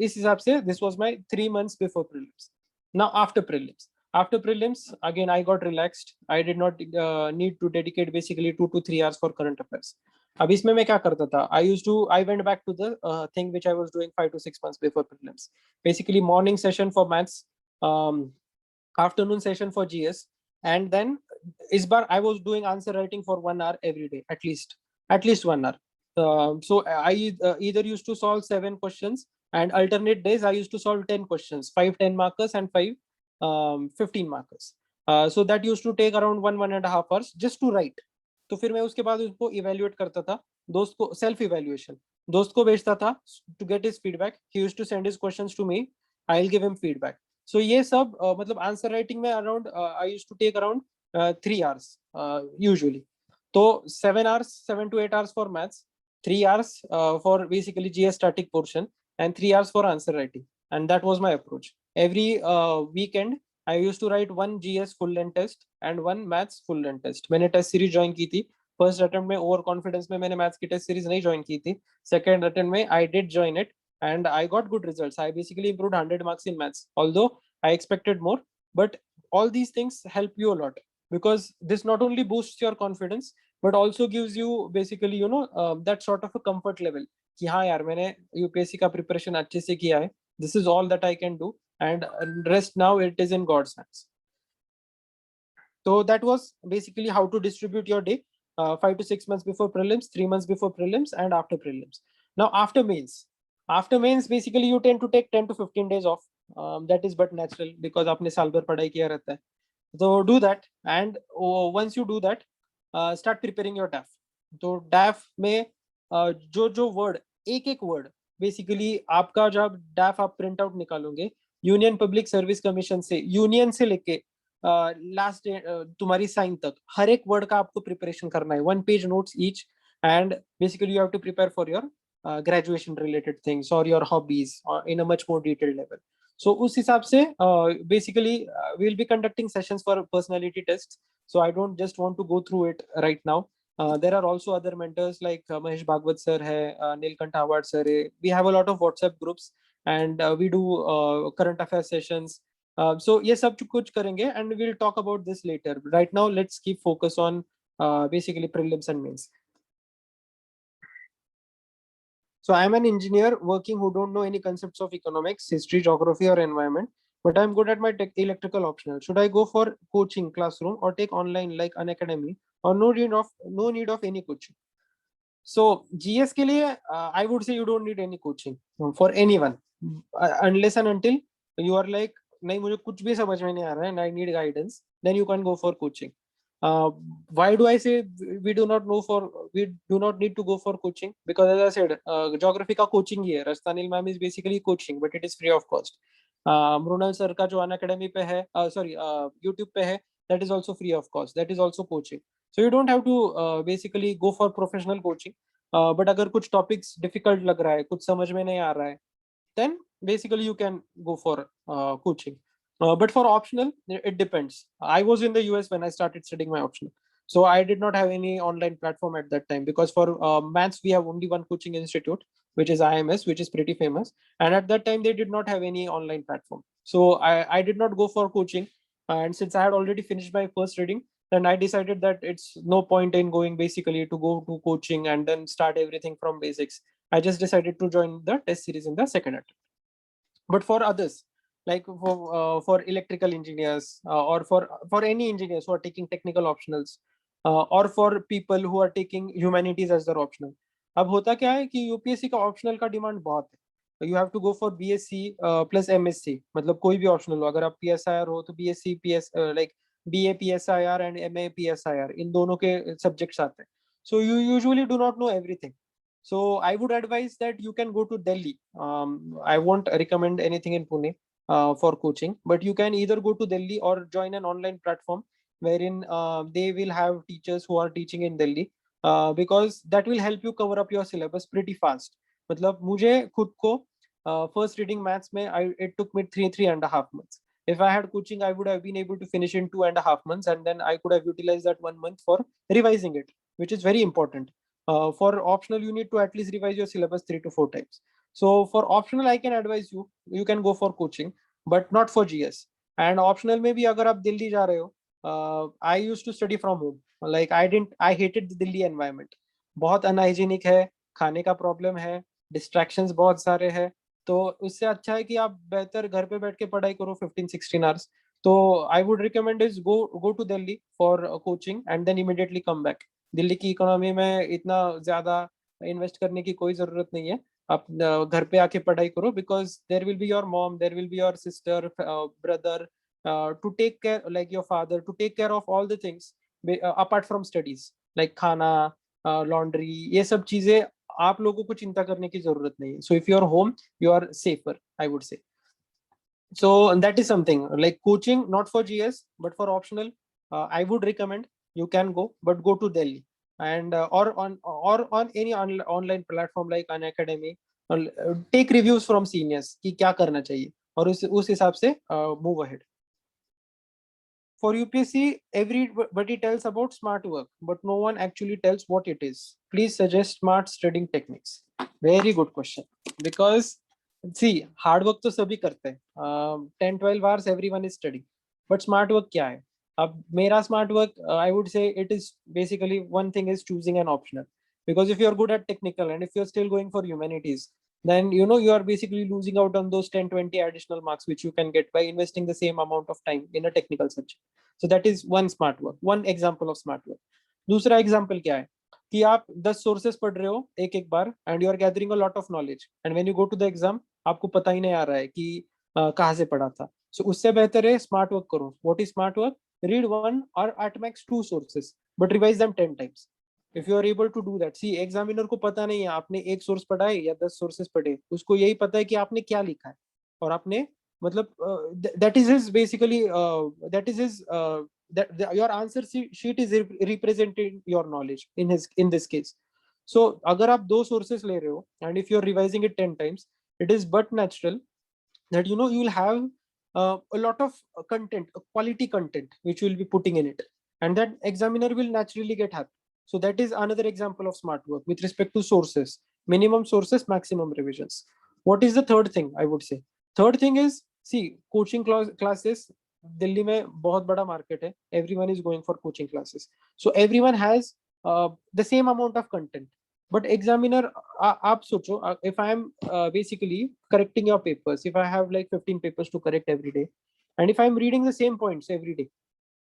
इस हिसाब से this was my 3 months before prelims. Now after prelims again I got relaxed. I did not need to dedicate basically 2 to 3 hours for current affairs. अब इसमें मैं क्या करता था? I went back to the thing which I was doing 5 to 6 months before prelims. Basically morning session for maths, afternoon session for GS, and then इस बार I was doing answer writing for 1 hour every day, at least 1 hour. So I either used to solve 7 questions, and alternate days I used to solve 10 questions, 5 10 markers and 5 15 markers. So that used to take around 1.5 hours just to write. तो फिर मैं उसके बाद उसको evaluate करता था, दोस्त को सेल्फ इवेल्युएशन, दोस्त को भेजता था to get his feedback, he used to send his questions to me, I will give him feedback. So ये सब मतलब आंसर राइटिंग में around I used to take around 3 hours usually. तो 7 hours, 7 to 8 hours for maths, 3 hours for basically GS static portion, and 3 hours for answer writing. And that was my approach. Every weekend I used to write one GS full length test and one maths full length test. मैंने test series join की थी. First attempt में over confidence में मैंने maths की test series नहीं join की थी. सेकंड अटेम्प्ट में I did join it and I got good results. I basically improved 100 marks in maths, although I expected more. But all these things help you a lot because this not only boosts your confidence but also gives you basically that sort of a comfort level कि हाँ यार मैंने UPSC का preparation अच्छे से किया है. This is all that I can do, and rest now it is in God's hands. So that was basically how to distribute your day, 5 to 6 months before prelims, 3 months before prelims, and after prelims. Now after mains basically you tend to take 10 to 15 days off. That is but natural because आपने साल भर पढ़ाई किया रहता है. So do that, and once you do that, start preparing your DAF. तो DAF में जो वर्ड, एक एक वर्ड बेसिकली आपका जब DAF आप प्रिंट आउट निकालोगे यूनियन पब्लिक सर्विस कमीशन से, यूनियन से लेके लास्ट तुम्हारी साइन तक हर एक वर्ड का आपको प्रिपरेशन करना है. 1 page notes each, and basically you have to prepare for your graduation related things or your hobbies in a much more detailed level. So उस हिसाब से basically we will be conducting sessions for personality tests. So I don't just want to go through it right now. There are also other mentors like Mahesh Bhagwat sir hai, Nilkant Awad sir hai. We have a lot of WhatsApp groups, and we do current affairs sessions. So ये सब कुछ करेंगे, and we'll talk about this later. Right now let's keep focus on basically prelims and mains. So I'm an engineer working who don't know any concepts of economics, history, geography, or environment, but I'm good at my electrical optional. Should I go for coaching classroom or take online like Unacademy, or no need of any coaching? So GS के लिए I would say you don't need any coaching for anyone unless and until you are like नहीं मुझे कुछ भी समझ में नहीं आ रहा है and I need guidance, then you can go for coaching. Why do I say we do not need to go for coaching? Because as I said, geography का coaching ही है. Rastanil ma'am is basically coaching, but it is free of cost. Mrunal sir का जो Unacademy पे है, YouTube पे है, that is also free of cost. That is also coaching. So you don't have to basically go for professional coaching. But अगर कुछ topics difficult लग रहा है, कुछ समझ में नहीं आ रहा है, then basically you can go for coaching. But for optional, it depends. I was in the US when I started studying my optional. So I did not have any online platform at that time because for maths, we have only one coaching institute, which is IMS, which is pretty famous. And at that time, they did not have any online platform. So I did not go for coaching. And since I had already finished my first reading, then I decided that it's no point in going basically to go to coaching and then start everything from basics. I just decided to join the test series in the second attempt. But for others, like for electrical engineers or for any engineers who are taking technical optionals or for people who are taking humanities as their optional, अब होता क्या है कि UPSC का optional का demand बहुत है. You have to go for BSc plus MSc, मतलब कोई भी ऑप्शनल हो. अगर आप पीएसआईआर हो तो BSc PS like BA PSIR and MA PSIR, इन दोनों के सब्जेक्ट्स आते हैं. So you usually do not know everything. So I would advise that you can go to Delhi. I won't recommend anything in Pune for coaching, but you can either go to Delhi or join an online platform wherein they will have teachers who are teaching in Delhi, because that will help you cover up your syllabus pretty fast. मतलब मुझे खुद को first reading maths में it took me three and a half months. If I had coaching, I would have been able to finish in 2.5 months, and then I could have utilized that 1 month for revising it, which is very important. For optional, you need to at least revise your syllabus 3 to 4 times. So for optional, I can advise you can go for coaching, but not for GS. And optional में भी अगर आप दिल्ली जा रहे हो, I used to study from home. Like I hated the Delhi environment. बहुत unhygienic है, खाने का प्रॉब्लम है, डिस्ट्रैक्शंस बहुत सारे हैं. तो उससे अच्छा है कि आप बेहतर घर पे बैठ के पढ़ाई करो 15-16 आवर्स. तो I would recommend is go to Delhi for coaching and then immediately come back. Delhi की इकोनॉमी में इतना ज्यादा इन्वेस्ट करने की कोई जरूरत नहीं है. आप घर पे आके पढ़ाई करो because there will be your mom, there will be your sister, brother to take care, like your father to take care of all the things apart from studies. Like खाना, लॉन्ड्री, ये सब चीजें आप लोगों को चिंता करने की जरूरत नहीं है. So if you are home, you are safer, I would say. So that is something like coaching, not for GS, but for optional. I would recommend you can go, but go to Delhi and or on any online platform like an academy. Take reviews from seniors कि क्या करना चाहिए और उस हिसाब से move ahead. For UPSC, everybody tells about smart work, but no one actually tells what it is. Please suggest smart studying techniques. Very good question. Because see, hard work तो सभी करते हैं. 10-12 hours everyone is studying. But smart work क्या है? अब मेरा smart work, I would say it is basically one thing is choosing an optional. Because if you're good at technical and if you're still going for humanities, then you are basically losing out on those 10-20 additional marks which you can get by investing the same amount of time in a technical subject. So that is one smart work, one example of smart work. दूसरा example क्या है कि आप 10 sources पढ़ रहे हो एक एक बार and you are gathering a lot of knowledge and when you go to the exam आपको पता ही नहीं आ रहा है कि कहाँ से पढ़ा था. सो उससे बेहतर है स्मार्ट वर्क करो. What is smart work? Read one और at max 2 sources but revise them 10 times. If you are able to do that, see examiner को पता नहीं है आपने एक सोर्स पढ़ा है या 10 सोर्सेस पढ़े, उसको यही पता है कि आपने क्या लिखा है और आपने मतलब that is his basically that is his your answer sheet is representing your knowledge in this case. So अगर आप 2 sources ले रहे हो and if you're revising it 10 times, it is but natural that you will have a lot of content, quality content which you will be putting in it, and that examiner will naturally get happy. So that is another example of smart work with respect to sources. Minimum sources, maximum revisions. What is the third thing I would say? Third thing is, see, coaching classes. Delhi में बहुत बड़ा market है. Everyone is going for coaching classes, so everyone has the same amount of content. But examiner, आप सोचो, if I am basically correcting your papers, if I have like 15 papers to correct every day, and if I am reading the same points every day,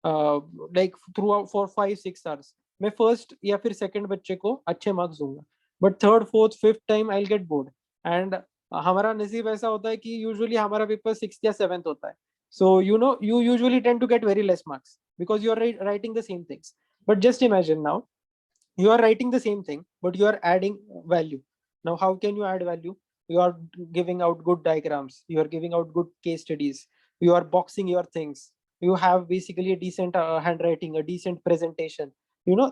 uh, like throughout for 5-6 hours, मैं first या फिर second बच्चे को अच्छे marks दूंगा, but third fourth fifth time I get bored. And हमारा नसीब ऐसा होता है कि यूजुअली हमारा पेपर 6th या 7th होता है. सो you usually tend to get very less marks because you are writing the same things. But just imagine now, you are writing the same thing but you are adding value. Now how can you add value? You are giving out good diagrams, you are giving out good case studies, you are boxing your things, you have basically a decent handwriting, a decent presentation.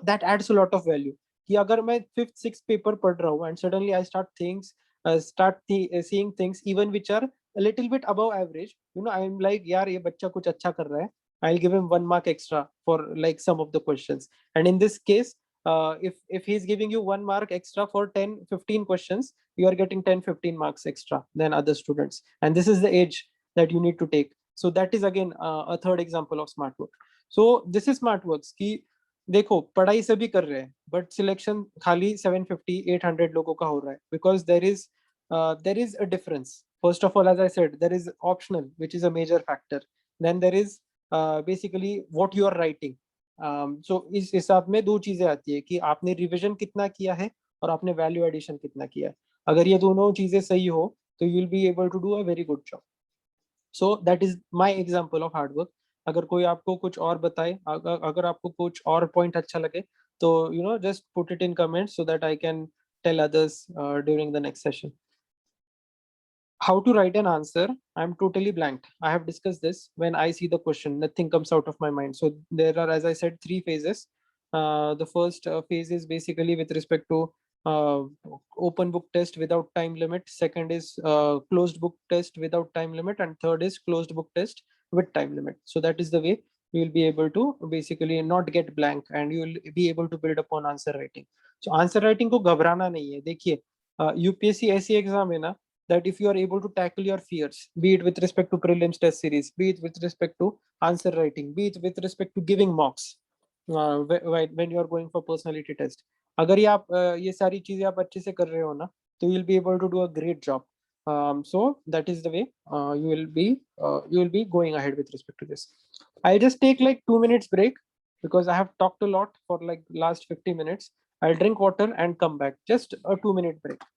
That adds a lot of value. कि अगर मैं fifth six paper पढ़ रहा हूँ and suddenly I seeing things even which are a little bit above average, I'm like, यार ये बच्चा कुछ अच्छा कर रहा है, I'll give him 1 mark extra for like some of the questions. And in this case, if he's giving you 1 mark extra for 10-15 questions, you are getting 10-15 marks extra than other students, and this is the age that you need to take. So that is again a third example of smart work. So this is smart works कि देखो पढ़ाई सभी कर रहे हैं but selection खाली 750-800 लोगों का हो रहा है because there is a difference. First of all, as I said, there is optional, which is a major factor. Then there is basically what you are writing. सो इस हिसाब में दो चीजें आती है कि आपने रिवीजन कितना किया है और आपने वैल्यू एडिशन कितना किया है. अगर ये दोनों चीजें सही हो तो you will be able to do a very good job. So that is my example of hard work. अगर कोई आपको कुछ और बताए, अगर आपको कुछ और पॉइंट अच्छा लगे तो just put it in comments so that I can tell others during the next session. How to write an answer? I'm totally blank. I have discussed this. When I see the question, nothing comes out of my mind. So there are, as I said, 3 phases. The first phase is basically with respect to uh, open book test without time limit. Second is closed book test without time limit, and third is closed book test with time limit. So that is the way you will be able to basically not get blank, and you will be able to build upon answer writing. So answer writing को घबराना नहीं है. देखिए UPSC ऐसी exam है ना, that if you are able to tackle your fears, be it with respect to prelims test series, be it with respect to answer writing, be it with respect to giving mocks, when you are going for personality test, अगर ये सारी चीजें आप अच्छे से कर रहे हो ना, तो you will be able to do a great job. So that is the way you will be going ahead with respect to this. I'll just take like 2 minutes break because I have talked a lot for like last 50 minutes. I'll drink water and come back. Just a 2-minute break.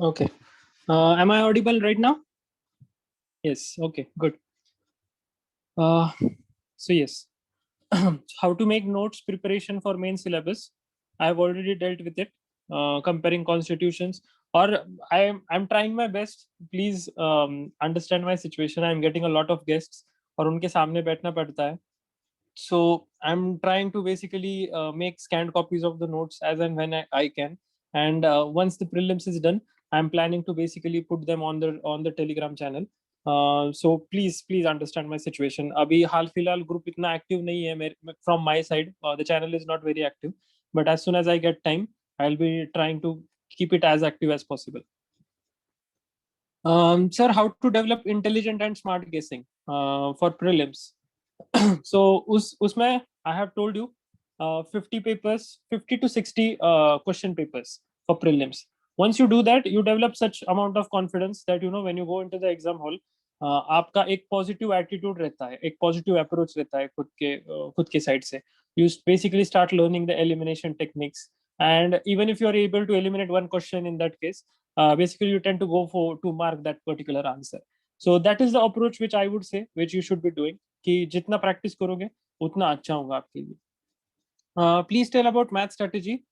Okay. Am I audible right now? Yes. Okay. Good. Uh, so yes, how to make notes preparation for main syllabus. I've already dealt with it. Comparing constitutions, or I'm trying my best. Please understand my situation. I'm getting a lot of guests, और उनके सामने बैठना पड़ता है. So I'm trying to basically make scanned copies of the notes as and when I can. And once the prelims is done, I'm planning to basically put them on the Telegram channel. So please understand my situation. अभी हाल फिलहाल group इतना active नहीं है from my side. The channel is not very active, but as soon as I get time, I'll be trying to keep it as active as possible. Sir, how to develop intelligent and smart guessing for prelims? So उसमें I have told you 50 papers, 50 to 60 question papers for prelims. Once you do that, you develop such amount of confidence that you know when you go into the exam hall, आपका एक positive attitude रहता है, एक positive approach रहता है खुद के side से. You basically start learning the elimination techniques, and even if you are able to eliminate one question in that case, basically you tend to go for to mark that particular answer. So that is the approach which I would say which you should be doing. कि जितना practice करोगे उतना अच्छा होगा आपके लिए. Please tell about math strategy.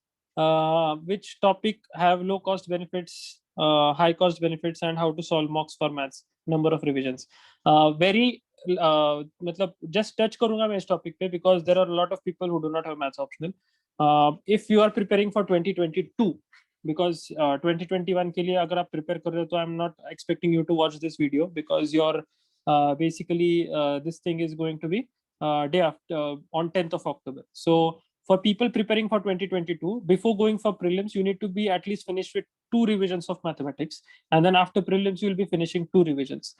Which topic have low cost benefits, high cost benefits, and how to solve mocks for maths? Number of revisions. Very मतलब just touch करूंगा मैं इस topic पे because there are a lot of people who do not have maths optional. If you are preparing for 2022, because 2021 के लिए अगर आप prepare कर रहे हो तो I'm not expecting you to watch this video because your basically this thing is going to be day after on 10th of October. So for people preparing for 2022, before going for prelims, you need to be at least finished with 2 revisions of mathematics, and then after prelims, you will be finishing 2 revisions.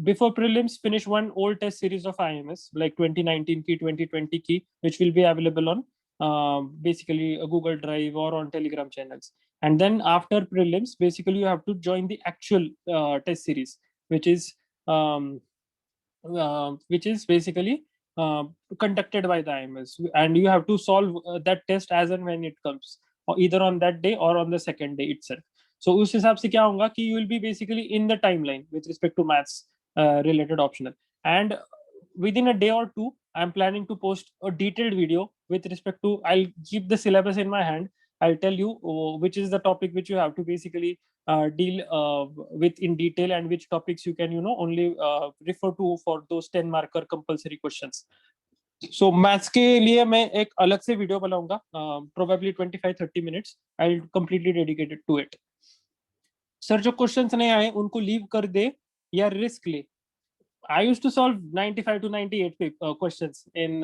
Before prelims, finish one old test series of IMS like 2019 key, 2020 key, which will be available on basically a Google Drive or on Telegram channels. And then after prelims, basically you have to join the actual test series, which is basically conducted by the IMS, and you have to solve that test as and when it comes, or either on that day or on the second day itself. So उस हिसाब से क्या होगा कि you will be basically in the timeline with respect to maths related optional, and within a day or two I'm planning to post a detailed video with respect to, I'll keep the syllabus in my hand, I'll tell you which is the topic which you have to basically deal with in detail, and which topics you can only refer to for those 10 marker compulsory questions. So maths के लिए मैं एक अलग से video बनाऊंगा, probably 25-30 minutes. I'll completely dedicate it to it. Sir जो questions नहीं आए उनको लीव कर दे या रिस्क ले. I used to solve 95 to 98 questions in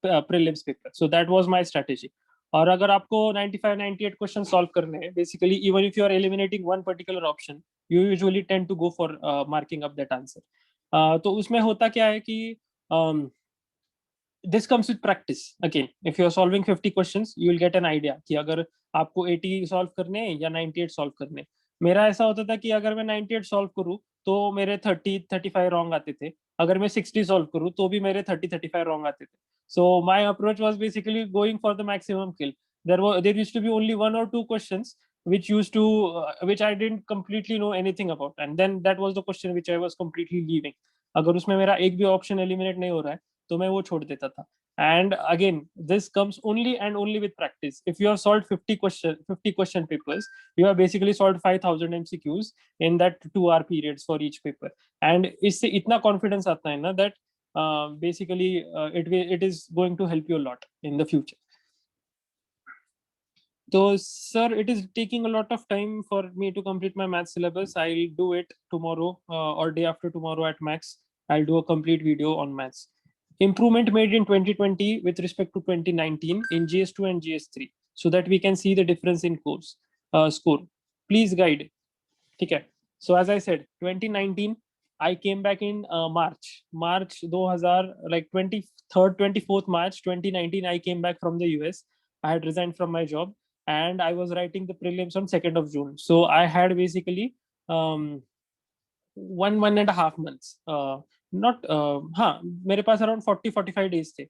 prelims paper. So that was my strategy. और अगर आपको 95-98 क्वेश्चन सॉल्व करने हैं, basically even if you are eliminating one particular option, you usually tend to go for marking up that answer. तो उसमें होता क्या है कि this comes with practice. Again, if you are solving 50 questions, you will get an idea कि अगर आपको 80 solve करने हैं या 98 solve करने. मेरा ऐसा होता था कि अगर मैं 98 solve करूँ तो मेरे 30-35 wrong आते थे. अगर मैं 60 solve करूँ तो भी मेरे 30-35 wrong आते थे. So my approach was basically going for the maximum kill. There used to be only 1 or 2 questions which I didn't completely know anything about, and then that was the question which I was completely leaving. अगर उसमें मेरा एक भी option eliminate नहीं हो रहा है तो मैं वो छोड़ देता था. And again, this comes only and only with practice. If you have solved 50 question papers, you have basically solved 5000 MCQs in that 2 hour periods for each paper. And इससे इतना confidence आता है ना that basically it is going to help you a lot in the future. So sir, it is taking a lot of time for me to complete my math syllabus. I'll do it tomorrow or day after tomorrow at max. I'll do a complete video on maths. Improvement made in 2020 with respect to 2019 in GS2 and GS3, so that we can see the difference in course score. Please guide. Okay. So as I said, 2019 I came back in March 2000, like 23rd 24th March 2019 I came back from the US. I had resigned from my job and I was writing the prelims on 2nd of June. So I had basically 1.5 months. Not हाँ मेरे पास around 40-45 days थे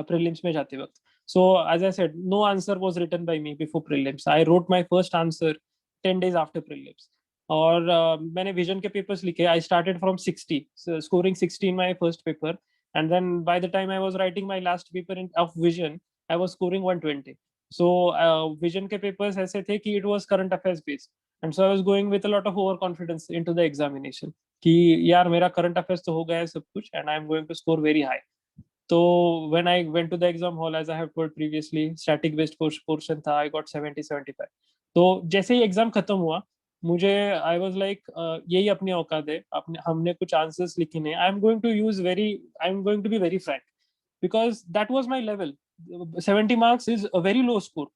prelims में जाते वक्त. So as I said, no answer was written by me before prelims. I wrote my first answer 10 days after prelims. और मैंने vision के papers लिखे. I started from 60, so scoring 60 in my first paper, and then by the time I was writing my last paper of vision, I was scoring 120. So vision के papers ऐसे थे कि it was current affairs based, and so I was going with a lot of overconfidence into the examination कि यार मेरा current affairs तो हो गया है सब कुछ, and I'm going to score very high. So when I went to the exam hall, as I have told previously, static based portion था, I got 70-75. तो जैसे ही एग्जाम खत्म हुआ, मुझे आई वाज लाइक यही अपनी औकात है, अपने हमने कुछ आंसर्स लिखे हैं, I am going to be very frank, because that was my level. 70 marks is a very low score.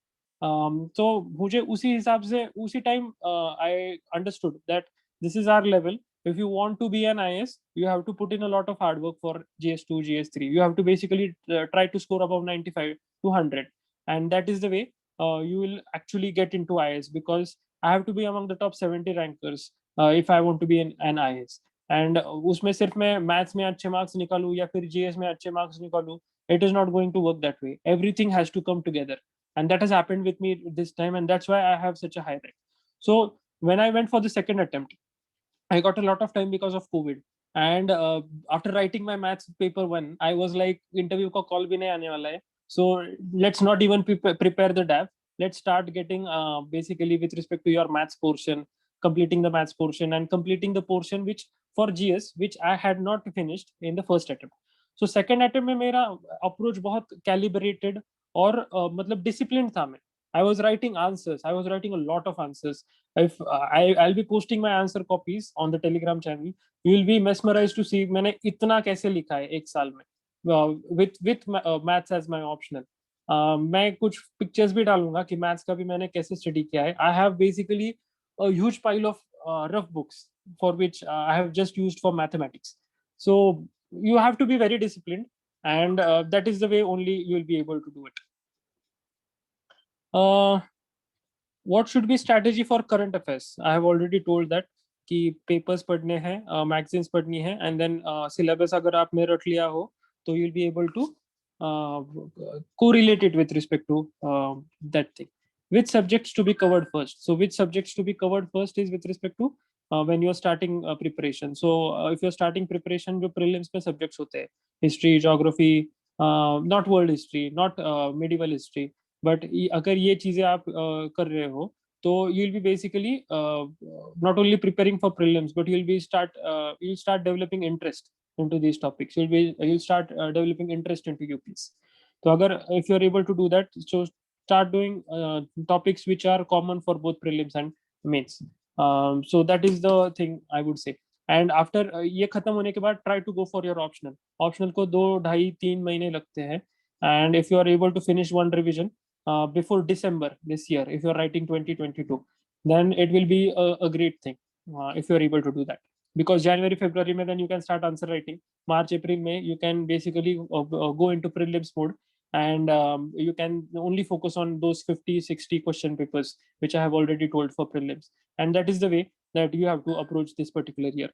तो मुझे उसी हिसाब से उसी time I understood that this is our level. If you want to be an IS, you have to put in a lot of hard work for GS2, GS3. You have to basically try to score above 95 to 100, and that is the way you will actually get into IS, because I have to be among the top 70 rankers if I want to be an IS. And उसमें सिर्फ मैं maths में अच्छे marks निकालूं या फिर GS में अच्छे मार्क्स निकालूं, it is not going to work that way. Everything has to come together, and that has happened with me this time, and that's why I have such a high rank. So when I went for the second attempt, I got a lot of time because of COVID. And after writing my maths paper 1, I was like, interview का call भी नहीं आने वाला है. So let's not even prepare the DAV. Let's start getting basically with respect to your maths portion, completing the maths portion and completing the portion which for GS, which I had not finished in the first attempt. So second attempt में मेरा approach बहुत calibrated और मतलब disciplined था मैं. I was writing answers. I was writing a lot of answers. If I'll be posting my answer copies on the Telegram channel, you will be mesmerized to see मैंने इतना कैसे लिखा है एक साल में, with maths as my optional. मैं कुछ pictures भी डालूंगा कि maths का भी मैंने कैसे study किया है. I have basically a huge pile of rough books for which I have just used for mathematics. So you have to be very disciplined, and that is the way only you will be able to do it. What should be strategy for current affairs? I have already told that कि papers पढ़ने हैं, magazines पढ़नी है, and then syllabus अगर आपने रट लिया हो, तो you'll be able to correlate it with respect to that thing. Which subjects to be covered first? So which subjects to be covered first is with respect to when you're starting preparation. So if you're starting preparation, जो prelims पे subjects होते हैं, history, geography, not world history, not medieval history, but अगर ये चीजें आप कर रहे हो, तो you'll be basically not only preparing for prelims, but you'll start developing interest into these topics. You'll start developing interest into UPs. तो अगर if you're able to do that, so start doing topics which are common for both prelims and mains. So that is the thing I would say. And after ये खत्म होने के बाद try to go for your optional को 2-2.5-3 महीने लगते हैं. And if you are able to finish one revision before December this year, if you're writing 2022, then it will be a great thing if you're able to do that. Because January, February, then you can start answer writing. March, April, May, you can basically go into prelims mode, and you can only focus on those 50-60 question papers, which I have already told for prelims. And that is the way that you have to approach this particular year.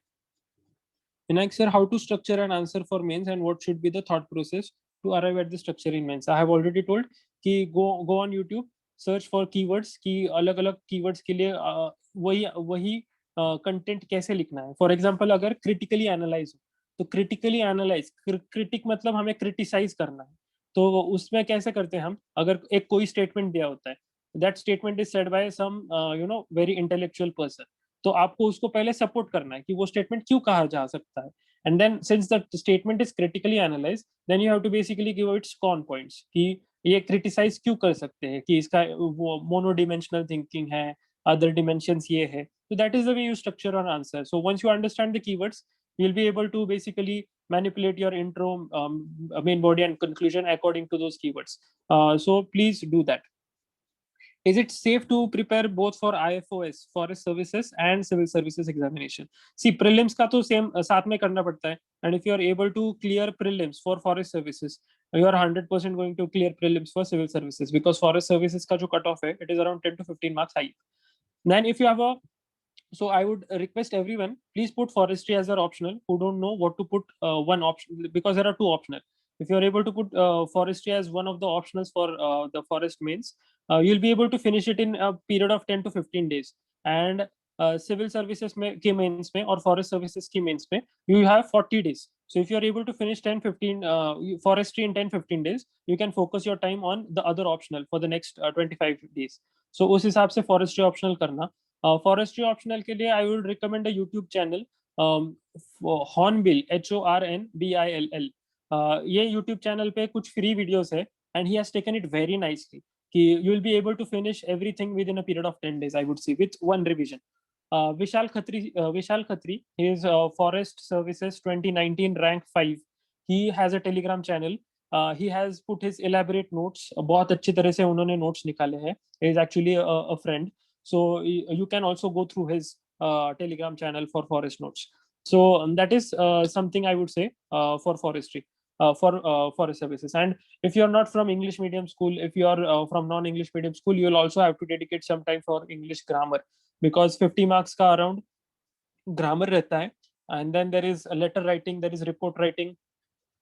Vinayak sir, how to structure an answer for mains, and what should be the thought process to arrive at the structure in mains? I have already told कि go on YouTube, search for keywords कि अलग अलग keywords के लिए वही content कैसे लिखना है. फॉर एग्जाम्पल अगर क्रिटिकली एनालाइज हो, तो क्रिटिकली एनालाइज, क्रिटिक मतलब हमें क्रिटिसाइज करना है. तो उसमें कैसे करते हैं हम, अगर एक कोई स्टेटमेंट दिया होता है, that statement is said by some very intellectual person, तो आपको उसको पहले सपोर्ट करना है कि वो स्टेटमेंट क्यों कहा जा सकता है. And then since the statement is critically analyse, then you have to basically give its con points कि ये क्रिटिसाइज क्यों कर सकते हैं, कि इसका वो मोनोडिमेंशनल थिंकिंग है, other dimensions ये है. So that is the way you structure an answer. So once you understand the keywords, you'll be able to basically manipulate your intro, main body and conclusion according to those keywords. So please do that. Is it safe to prepare both for IFOS, forest services, and civil services examination? See, prelims का तो same साथ में करना पड़ता है. And if you are able to clear prelims for forest services, you are 100% going to clear prelims for civil services, because forest services का जो cut off है, it is around 10 to 15 marks high. Then if you have so I would request everyone, please put forestry as our optional who don't know what to put one option, because there are two optional. if you're able to put forestry as one of the optionals for the forest mains, you'll be able to finish it in a period of 10 to 15 days. And civil services के mains में और forest services की mains में you have 40 days. So if you're able to finish 10-15 forestry in 10-15 days, you can focus your time on the other optional for the next 25 days. So उस हिसाब से forestry optional करना. Forestry optional के लिए I would recommend a YouTube channel, Hornbill, HORNBILL. ये YouTube channel पे कुछ free videos है and he has taken it very nicely कि you will be able to finish everything within a period of 10 days, I would say, with one revision. Vishal Khatri, he is Forest Services 2019 rank 5. He has a Telegram channel. He has put his elaborate notes. बहुत अच्छी तरह से उन्होंने notes निकाले हैं. He is actually a friend. So you can also go through his Telegram channel for forest notes. So that is something I would say for forestry, for forest services. And if you're not from English medium school, if you're from non-English medium school, you'll also have to dedicate some time for English grammar, because 50 marks का around grammar रहता है. And then there is a letter writing, there is report writing,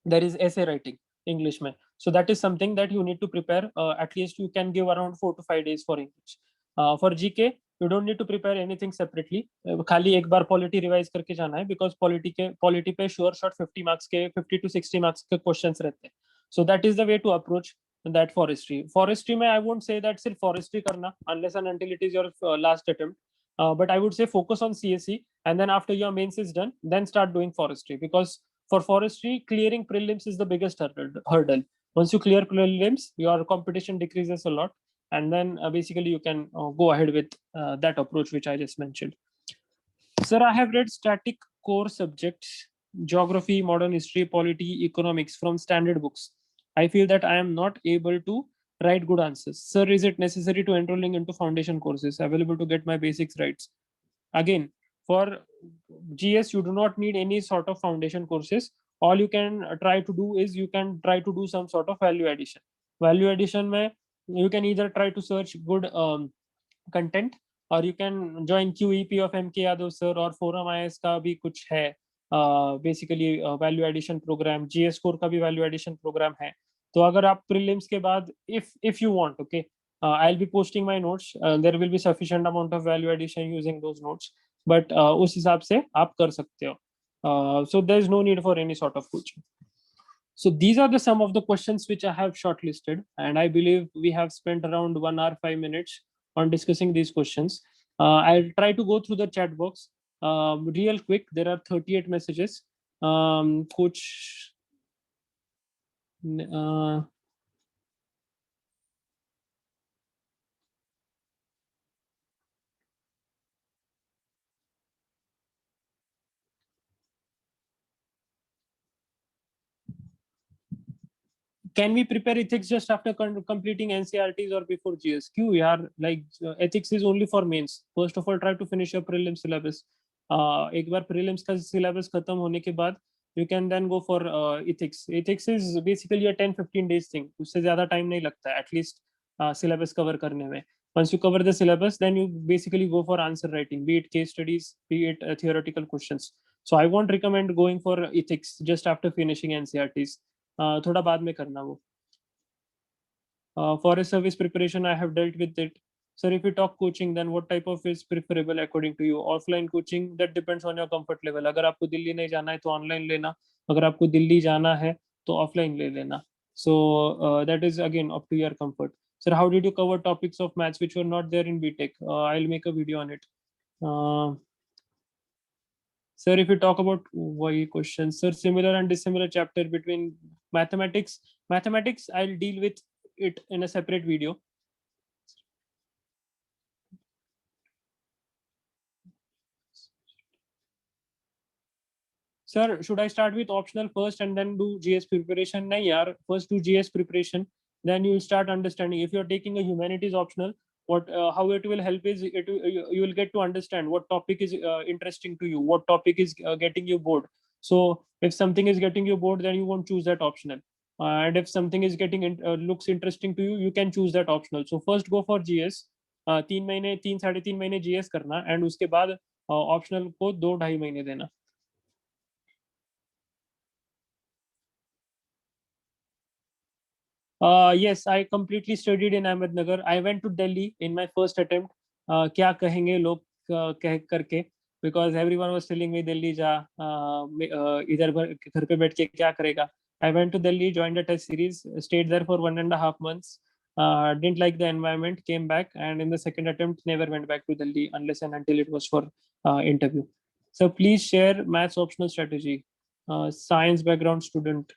there is essay writing English में. So that is something that you need to prepare. At least you can give around 4 to 5 days for English. For GK, you don't need to prepare anything separately. खाली एक बार polity revise करके जाना है, because polity पे sure shot 50 marks के 50 to 60 marks के questions रहते हैं. So that is the way to approach that forestry में I won't say that सिर्फ forestry करना unless and until it is your last attempt. But I would say focus on CSE, and then after your mains is done, then start doing forestry, because for forestry, clearing prelims is the biggest hurdle. Once you clear prelims, your competition decreases a lot, and then basically you can go ahead with that approach which I just mentioned. Sir, I have read static core subjects, geography, modern history, polity, economics from standard books. I feel that I am not able to write good answers. Sir, is it necessary to enrolling into foundation courses available to get my basics right? Again, for GS, you do not need any sort of foundation courses. All you can try to do is you can try to do some sort of value addition. Value addition mein you can either try to search good content, or you can join QEP of MK Yadav sir, or Forum IS का भी कुछ है. Basically value addition program, GS core का भी value addition program है. तो अगर आप prelims के बाद if you want, okay, I'll be posting my notes. There will be sufficient amount of value addition using those notes, but उस हिसाब से आप कर सकते हो. So there is no need for any sort of coaching. So these are the some of the questions which I have shortlisted, and I believe we have spent around 1 hour 5 minutes on discussing these questions. I'll try to go through the chat box real quick. There are 38 messages. Coach. Can we prepare ethics just after completing NCRTs or before GS? क्यों यार, like ethics is only for mains. First of all, try to finish your prelim syllabus. एक बार prelims का syllabus खत्म होने के बाद you can then go for ethics. Ethics is basically a 10-15 days thing. उससे ज़्यादा time नहीं लगता है, at least syllabus cover करने में. Once you cover the syllabus, then you basically go for answer writing, be it case studies, be it theoretical questions. So I won't recommend going for ethics just after finishing NCRTs. थोड़ा बाद में करना वो. Forest service preparation, I have dealt with it. Sir, if we talk coaching, then what type of is preferable according to you? Offline coaching, that depends on your comfort level. अगर आपको दिल्ली नहीं जाना है तो ऑनलाइन लेना, अगर आपको दिल्ली जाना है तो ऑफलाइन ले लेना. So that is again up to your comfort. Sir, how did you cover topics of maths which were not there in BTech? I'll make a video on it. Sir, if you talk about why questions, sir, similar and dissimilar chapter between mathematics. Mathematics, I'll deal with it in a separate video. Sir, should I start with optional first and then do GS preparation? No, yaar. First do GS preparation, then you will start understanding. If you're taking a humanities optional, how it will help is you will get to understand what topic is interesting to you, what topic is getting you bored. So if something is getting you bored, then you won't choose that optional. And if something is getting looks interesting to you, you can choose that optional. So first go for GS. 3 महीने 3-3.5 महीने GS करना, and उसके बाद optional को 2-2.5 महीने देना. Yes, I completely studied in Ahmednagar. I went to Delhi in my first attempt. क्या कहेंगे लोग कह करके, because everyone was telling me Delhi जा, इधर घर पे बैठ के क्या करेगा. I went to Delhi, joined a test series, stayed there for 1.5 months. Didn't like the environment, came back, and in the second attempt, never went back to Delhi unless and until it was for interview. So please share maths optional strategy. Science background student.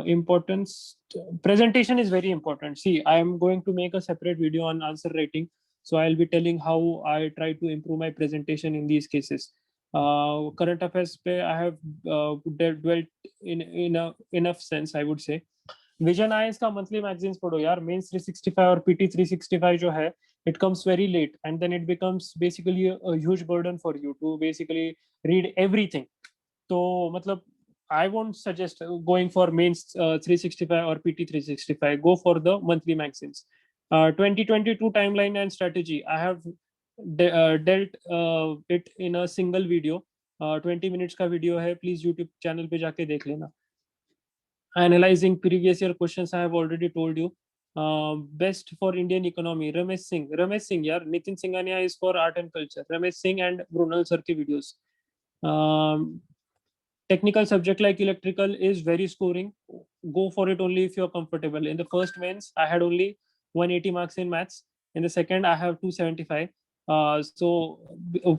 Importance presentation is very important. See, I am going to make a separate video on answer writing, so I'll be telling how I try to improve my presentation in these cases. Current affairs pe I have dwelt in a enough sense, I would say. Vision eyes का monthly magazines पढ़ो यार. Mains 365 और PT 365 जो है, it comes very late and then it becomes basically a huge burden for you to basically read everything. तो मतलब I won't suggest going for mains 365 or PT 365. Go for the monthly magazines. 2022 timeline and strategy. I have dealt it in a single video. 20 minutes का video है, please YouTube channel पे जाके देख लेना. Analyzing previous year questions, I have already told you. Best for Indian economy, Ramesh Singh. Ramesh Singh, yaar. Nitin Singhania is for art and culture. Ramesh Singh and Brunel sir ke videos. Technical subject like electrical is very scoring. Go for it only if you're comfortable. In the first mains, I had only 180 marks in maths. In the second, I have 275.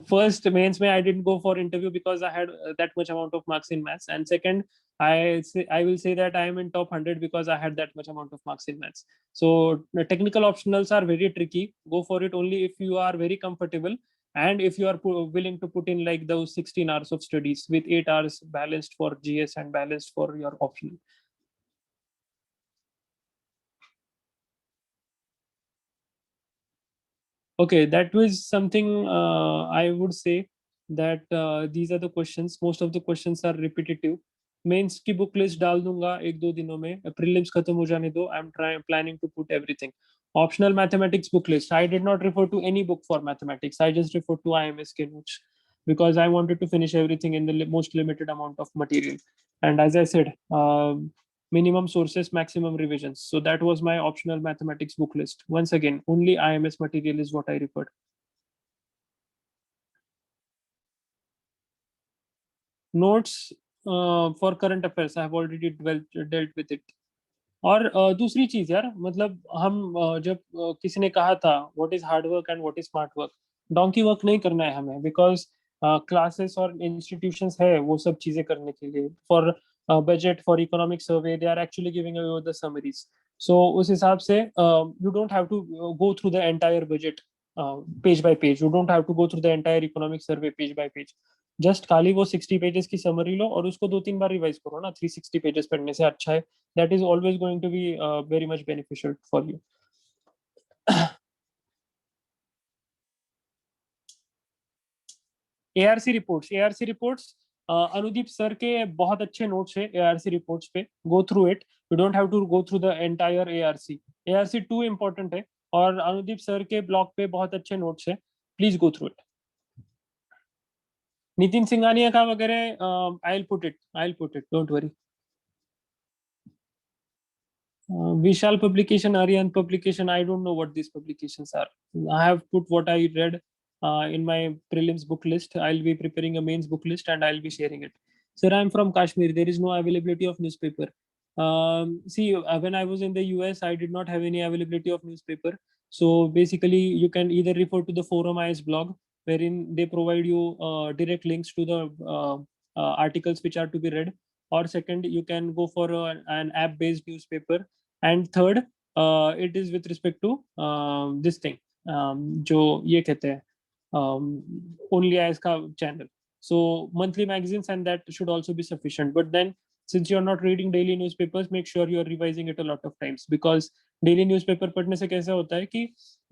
First mains may I didn't go for interview because I had that much amount of marks in maths. And second, I will say that I am in top 100 because I had that much amount of marks in maths. So the technical optionals are very tricky. Go for it only if you are very comfortable and if you are willing to put in like those 16 hours of studies with 8 hours balanced for GS and balanced for your optional. Okay, that was something I would say that these are the questions. Most of the questions are repetitive. Mains की book list डाल दूंगा एक दो दिनों में. Prelims खत्म हो जाने दो. I am planning to put everything. Optional mathematics book list. I did not refer to any book for mathematics. I just referred to IMSK notes because I wanted to finish everything in the most limited amount of material. And as I said, minimum sources, maximum revisions. So that was my optional mathematics book list. Once again, only IMS material is what I referred. Notes for current affairs, I have already dealt with it. और दूसरी चीज यार, मतलब हम जब किसी ने कहा था what is hard work and what is smart work, donkey work नहीं करना है हमें, बिकॉज क्लासेस और इंस्टीट्यूशंस है वो सब चीजें करने के लिए. For budget, for economic survey, they are actually giving away the summaries. So उस हिसाब से you don't have to go through the entire budget page by page. You don't have to go through the entire economic survey page by page. Just खाली वो 60 pages की summary लो और उसको 2-3 बार revise करो ना. 360 पेजेस पढ़ने से अच्छा है. That is always going to be very much beneficial for you. ARC reports. ARC reports, Anudeep sir के बहुत अच्छे नोट्स है ARC reports पे. Go through it. You don't have to go through the entire ARC. ARC 2 important है और Anudeep sir के blog पे बहुत अच्छे नोट्स है. Please go through it. Nitin Singhania का वगैरह I'll put it. I'll put it. Don't worry. Vishal publication, Aryan publication, I don't know what these publications are. I have put what I read in my prelims book list. I'll be preparing a mains book list and I'll be sharing it. Sir, I'm from Kashmir. There is no availability of newspaper. See, when I was in the US, I did not have any availability of newspaper. So basically, you can either refer to the Forum IS blog, wherein they provide you direct links to the articles which are to be read. Or second, you can go for an app-based newspaper. And third, it is with respect to this thing, जो ये कहते हैं only as का channel. So monthly magazines and that should also be sufficient. But then since you're not reading daily newspapers, make sure you're revising it a lot of times, because daily newspaper पढ़ने से कैसा होता है कि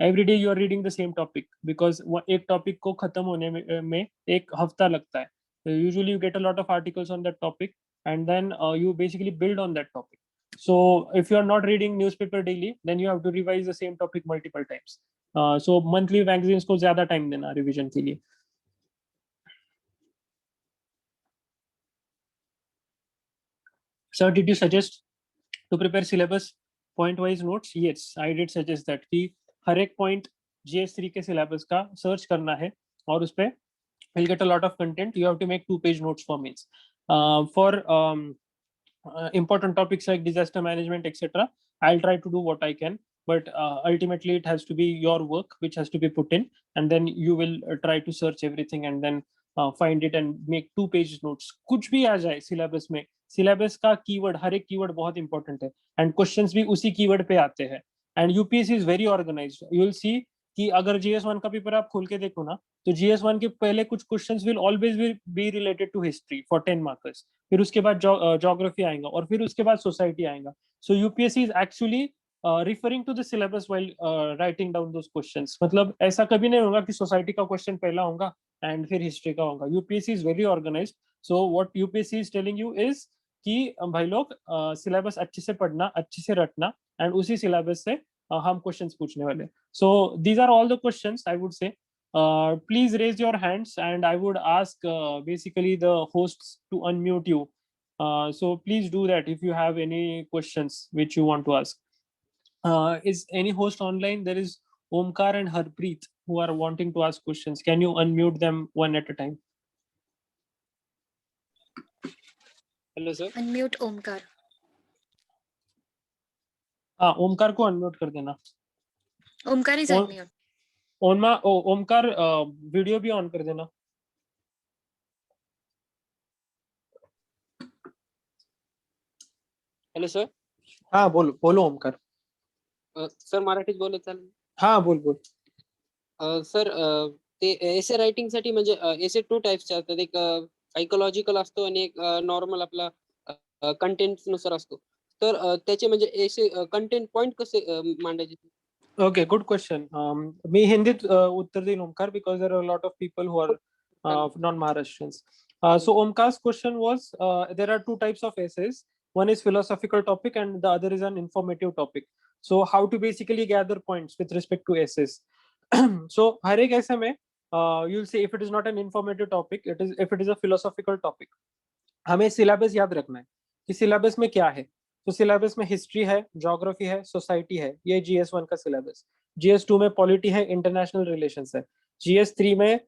every day you are reading the same topic, because एक topic को खत्म होने में एक हफ्ता लगता है. Usually you get a lot of articles on that topic and then you basically build on that topic. So if you are not reading newspaper daily, then you have to revise the same topic multiple times. So monthly magazines को ज्यादा time देना revision के लिए. Sir, did you suggest to prepare syllabus? Point wise notes, yes I did suggest that कि हर एक point GS3 के syllabus का search करना है और उस पे you'll get a lot of content. You have to make 2-page notes for mains. For important topics like disaster management, etc., I'll try to do what I can, but ultimately it has to be your work which has to be put in, and then you will try to search everything and then find it and make 2-page notes. कुछ भी आ जाए syllabus में, syllabus का keyword, हर एक keyword बहुत important है, and questions भी उसी कीवर्ड पे आते हैं. And UPSC is very organised. You will see कि अगर GS1 का पेपर आप खोल के देखो ना, तो GS1 के पहले कुछ questions will always be related to history for 10 markers, फिर उसके बाद ज्योग्राफी आएगा और फिर उसके बाद सोसाइटी आएगा. So UPSC is actually referring to the syllabus while writing down those questions. मतलब ऐसा कभी नहीं होगा कि सोसाइटी का क्वेश्चन पहला होगा एंड फिर हिस्ट्री का होगा. UPSC is very organised. So what UPSC is telling you is कि भाई लोग सिलेबस अच्छे से पढ़ना, अच्छे से रटना, एंड उसी सिलेबस से हम क्वेश्चंस पूछने वाले. So these are all the questions I would say. Please raise your hands and I would ask basically the hosts to unmute you. So please do that if you have any questions which you want to ask. Is any host online? There is Omkar and Harpreet who are wanting to ask questions. Can you unmute them one at a time? Hello sir. Unmute Omkar. हाँ, ओमकार को unmute कर देना. Omkar is Om- unmute. Omkar video भी on कर देना. Hello sir. हाँ बोलो बोलो ओमकार. सर मराठीत बोलत चालेल. हाँ बोल बोल. सर ते एसे रायटिंग साठी म्हणजे एसे 2 टाइप्सचे असतात. एक सायकोलॉजिकल असतो आणि एक नॉर्मल आपला कंटेंट नुसार असतो. तर त्याचे म्हणजे एसे कंटेंट पॉइंट कसे मांडायचे? Okay, good question. मी हिंदीत उत्तर देईन Omkar, because there are a lot of people who are non-Maharashtrians. So Omkar's question was, there are 2 types of essays. One is philosophical topic and the other is an informative topic. So how to basically gather points with respect to essays. So हर एक essay में you'll say if it is not an informative topic, if it is a philosophical topic, हमें syllabus याद रखना है कि syllabus में क्या है. तो सिलेबस में हिस्ट्री है, ज्योग्राफी है, सोसाइटी है, ये GS1 का सिलेबस. GS2 में पॉलिटी है, इंटरनेशनल रिलेशंस है. GS3 में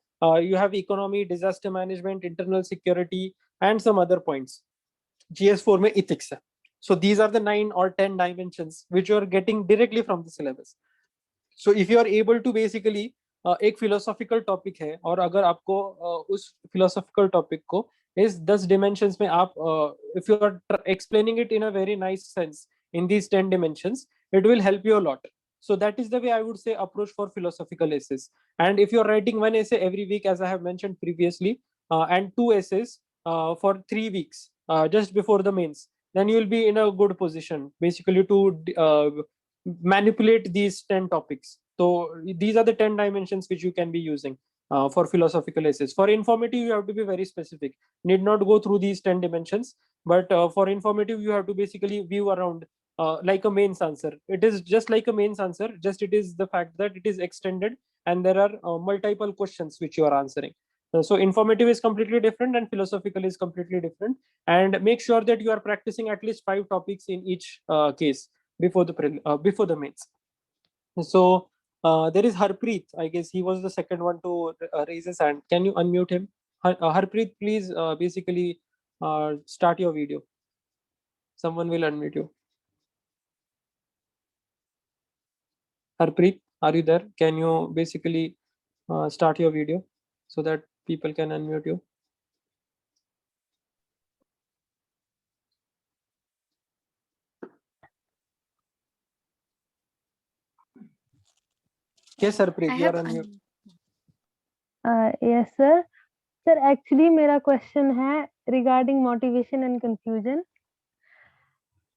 you have economy, disaster management, internal security and some other points. GS4 में इथिक्स है. So these are the 9 or 10 dimensions which you are getting directly from the syllabus. So if you are able to basically एक philosophical topic है और अगर आपको उस philosophical topic को इस 10 dimensions में आप if you are explaining it in a very nice sense in these 10 dimensions, it will help you a lot. So that is the way I would say approach for philosophical essays. And if you are writing one essay every week, as I have mentioned previously, and 2 essays for 3 weeks just before the mains, then you will be in a good position basically to manipulate these 10 topics. So these are the 10 dimensions which you can be using for philosophical essays. For informative, you have to be very specific. Need not go through these 10 dimensions, but for informative, you have to basically view around like a mains answer. It is just like a mains answer, just it is the fact that it is extended and there are multiple questions which you are answering. So informative is completely different and philosophical is completely different. And make sure that you are practicing at least 5 topics in each case before the mains. So there is Harpreet. I guess he was the second one to raise his hand. Can you unmute him? Harpreet, please basically start your video. Someone will unmute you. Harpreet, are you there? Can you basically start your video so that people can unmute you? Yes, Harpreet, I you are have unmute. Yes, sir. Sir, actually मेरा question है regarding motivation and confusion.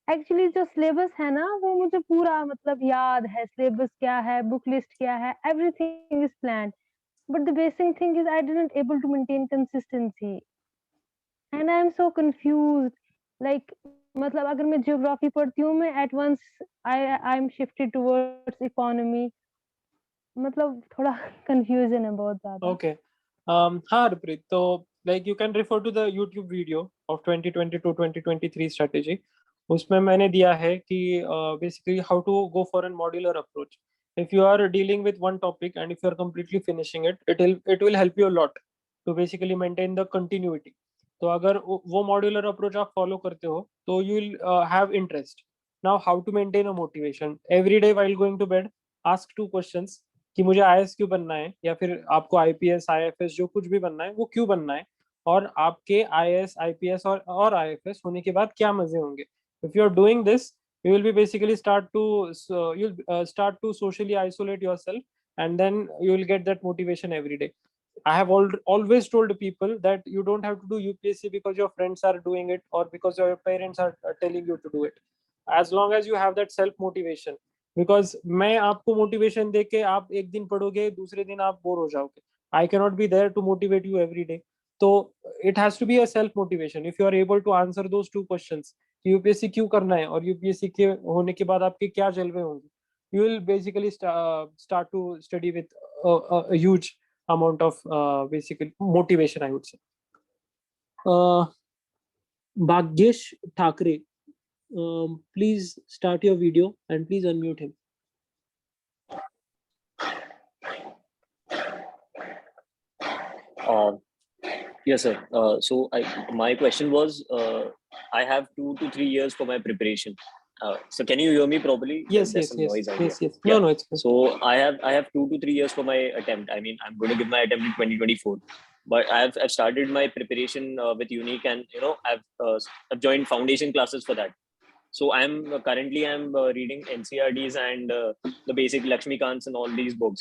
Actually जो syllabus है ना वो मुझे पूरा मतलब याद है, syllabus क्या है, book list क्या है, everything is planned. But the basic thing is I didn't able to maintain consistency. And I am so confused. Like मतलब अगर मैं geography पढ़ती हूँ मैं at once I am shifted towards economy. मतलब थोड़ा confusion है बहुत ज़्यादा. Okay. हाँ Harpreet, so like you can refer to the YouTube video of 2022-2023 strategy. उसमें मैंने दिया है कि basically how to go for a modular approach. If you are dealing with one topic and if you are completely finishing it, it will help you a lot to basically maintain the continuity. तो अगर वो modular approach आप follow करते हो तो you will have interest. Now how to maintain a motivation? Every day while going to bed, ask 2 questions कि मुझे IAS क्यों बनना है, या फिर आपको IPS, IFS जो कुछ भी बनना है वो क्यों बनना है, और आपके IAS, IPS और IFS होने के बाद क्या मजे होंगे. If you are doing this, you will be basically start to socially isolate yourself, and then you will get that motivation every day. I have always told people that you don't have to do UPSC because your friends are doing it or because your parents are telling you to do it. As long as you have that self motivation, because मैं आपको motivation देके आप एक दिन पढ़ोगे, दूसरे दिन आप बोर हो जाओगे. I cannot be there to motivate you every day. So it has to be a self motivation. If you are able to answer those 2 questions, UPSC क्यों करना है और यूपीएससी के होने के बाद आपके क्या जलवे होंगे, you will basically start to study with a huge amount of basically motivation, I would say. Bhagyesh Thakre, please start your video and please unmute him. Yes, sir. So my question was, I have 2 to 3 years for my preparation. So can you hear me properly? Yes, There's yes, some yes, noise out yes, here. yes. Yeah. No, it's fine. So I have 2 to 3 years for my attempt. I mean, I'm going to give my attempt in 2024. But I've started my preparation with Unique, and I've joined foundation classes for that. So I'm currently reading NCRTs and the basic Lakshmikants and all these books.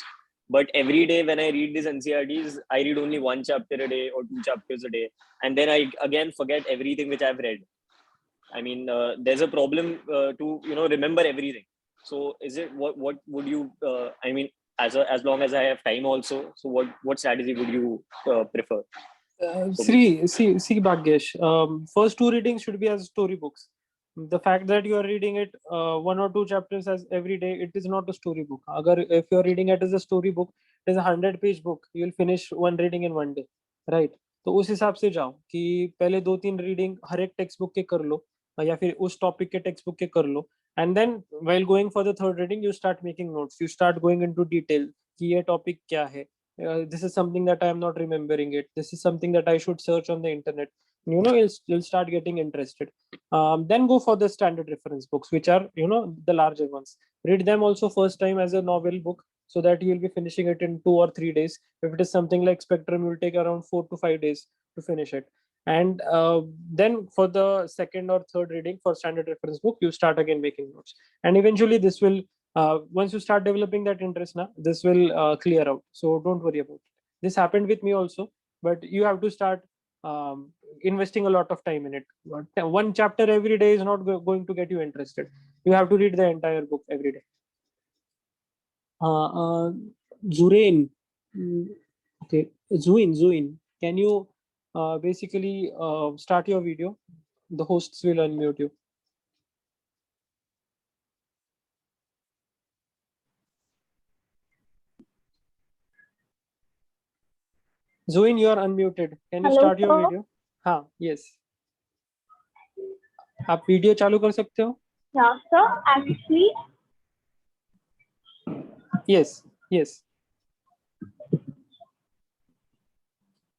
But every day when I read these NCRTs, I read only 1 chapter a day or 2 chapters a day, and then I again forget everything which I've read. I mean, there's a problem to remember everything. So is it what would you? I mean, as long as I have time also. So what strategy would you prefer? See, Bhagyesh, first 2 readings should be as storybooks. The fact that you are reading it 1 or 2 chapters as every day, it is not a storybook. If you are reading it as a storybook, it is a 100-page book. You will finish one reading in one day, right? तो उस हिसाब से जाओ कि पहले 2-3 reading हर एक text book के कर लो, या फिर उस टॉपिक के टेक्स्ट बुक के कर लो, and then while going for the third reading you start making notes, you start going into detail कि ये टॉपिक क्या है, this is something that I am not remembering it, this is something that I should search on the internet. You'll start getting interested. Then go for the standard reference books, which are the larger ones. Read them also first time as a novel book, so that you'll be finishing it in 2 or 3 days. If it is something like Spectrum, you'll take around 4 to 5 days to finish it. And then for the second or third reading for standard reference book, you start again making notes, and eventually this will once you start developing that interest now, this will clear out. So don't worry about it. This happened with me also, but you have to start investing a lot of time in it. One chapter every day is not going to get you interested. You have to read the entire book every day. Zurain, okay, Zuin, can you basically start your video? The hosts will unmute you. Zuin, you are unmuted. Can you Hello, start your sir. video? हाँ, yes. आप video चालू कर सकते हो? Yeah, sir. Actually, Yes, yes.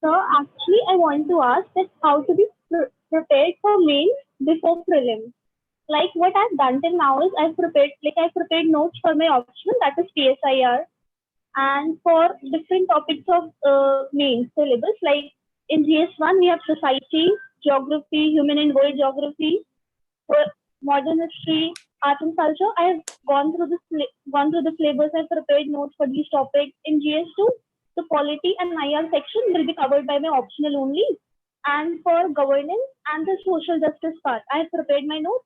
sir, actually, I want to ask that how to be prepared for mains before prelims. Like what I've done till now is I've prepared notes for my optional, that is PSIR, and for different topics of main syllabus. Like in GS1 we have society, geography, human and world geography, for modern history, art and culture. I have gone through the syllabus. I've prepared notes for these topics. In GS2, the polity and IR section will be covered by my optional only. And for governance and the social justice part, I have prepared my notes.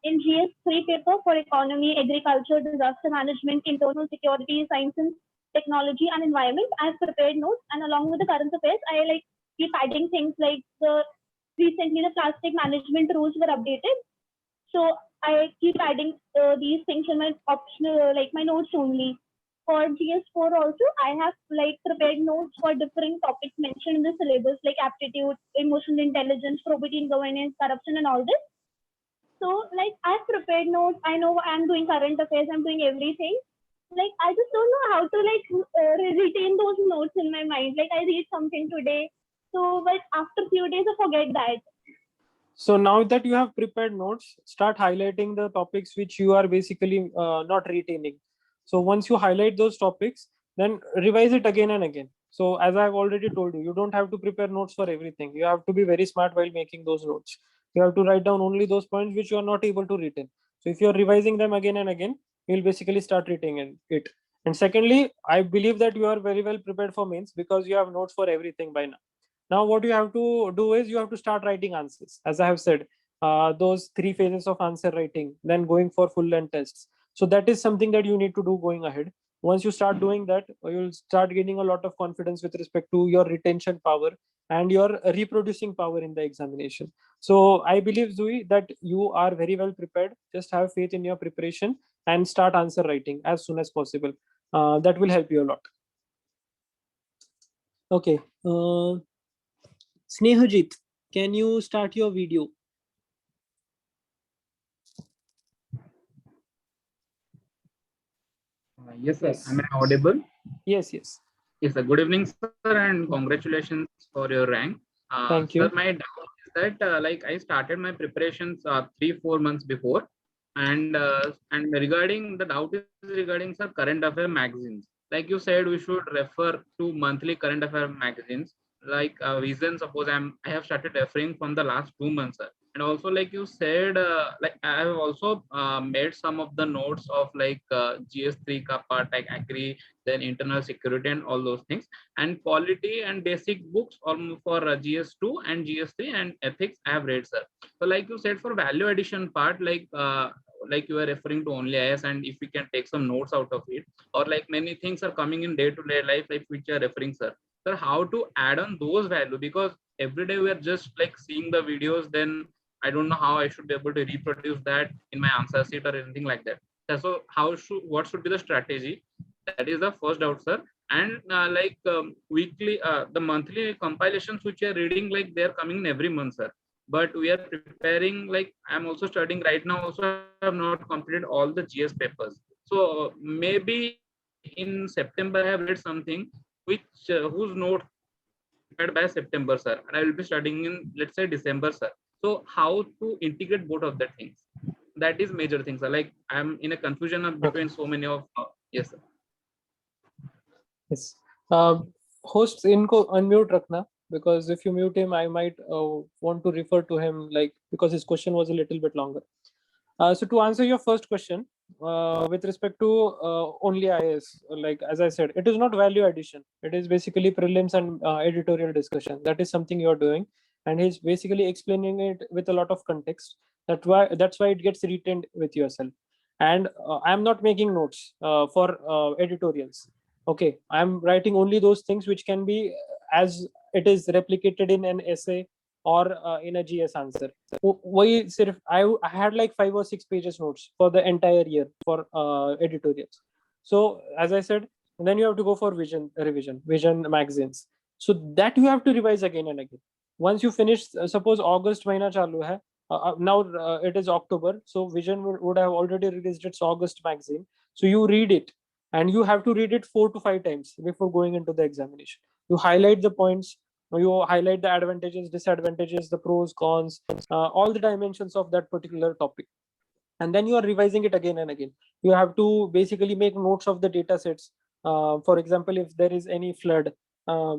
In GS3 paper for economy, agriculture, disaster management, internal security, science and technology and environment, I have prepared notes. And along with the current affairs, I keep adding things like recently the plastic management rules were updated. So I keep adding these things in my optional, my notes only. For GS4 also, I have prepared notes for different topics mentioned in the syllabus, like aptitude, emotional intelligence, probity in governance, corruption, and all this. So like I've prepared notes. I know I'm doing current affairs. I'm doing everything. Like I just don't know how to like retain those notes in my mind. Like I read something today, so but after few days I forget that. So now that you have prepared notes, start highlighting the topics which you are basically not retaining. So once you highlight those topics, then revise it again and again. So as I've already told you, you don't have to prepare notes for everything. You have to be very smart while making those notes. You have to write down only those points which you are not able to retain. So if you're revising them again and again, you'll basically start retaining it. And secondly, I believe that you are very well prepared for mains because you have notes for everything by now. Now what you have to do is you have to start writing answers. As I have said, those 3 phases of answer writing, then going for full length tests. So that is something that you need to do going ahead. Once you start doing that, you'll start gaining a lot of confidence with respect to your retention power and your reproducing power in the examination. So I believe, Zui, that you are very well prepared. Just have faith in your preparation and start answer writing as soon as possible. That will help you a lot. Okay. Snehajit, can you start your video? Yes, sir. Yes. Am I audible? Yes, yes. Yes, sir. Good evening, sir, and congratulations for your rank. Thank Sir, you. my doubt is that like I started my preparations 3-4 months before, and regarding the doubt is regarding sir current affair magazines. Like you said, we should refer to monthly current affair magazines. Like reason, suppose I have started referring from the last 2 months, sir. And also, like you said, like I have also made some of the notes of like GS3 ka part, like agri, then internal security and all those things, and polity and basic books for GS2 and GS3 and ethics I have read, sir. So like you said, for value addition part, like you are referring to only IS, and if we can take some notes out of it, or like many things are coming in day-to-day life, like which you are referring, sir. Sir, how to add on those value, because every day we are just like seeing the videos, then I don't know how I should be able to reproduce that in my answer sheet or anything like that. So what should be the strategy? That is the first doubt, sir. And weekly, the monthly compilations which we are reading, like they are coming in every month, sir. But we are preparing, like I'm also studying right now. Also, I have not completed all the GS papers. So maybe in September I have read something which whose note prepared by September, sir, and I will be studying in, let's say, December, sir. So how to integrate both of the things? That is major things, sir. Like I'm in a confusion of between so many of yes, sir. Yes. Hosts इनको unmute रखना, because if you mute him, I might want to refer to him, like, because his question was a little bit longer. So to answer your first question, with respect to only IS, like as I said, it is not value addition. It is basically prelims and editorial discussion. That is something you are doing, and he's basically explaining it with a lot of context. That's why it gets retained with yourself. And I'm not making notes for editorials. Okay, I'm writing only those things which can be as it is replicated in an essay or in a GS answer. वही सिर्फ I had like 5 or 6 pages notes for the entire year for editorials. So as I said, then you have to go for vision magazines. So that you have to revise again and again. Once you finish, suppose August महीना चालू है, now it is October, so Vision would have already released its August magazine. So you read it, and you have to read it 4 to 5 times before going into the examination. You highlight the points, you highlight the advantages, disadvantages, the pros, cons, all the dimensions of that particular topic, and then you are revising it again and again. You have to basically make notes of the data sets. For example, if there is any flood,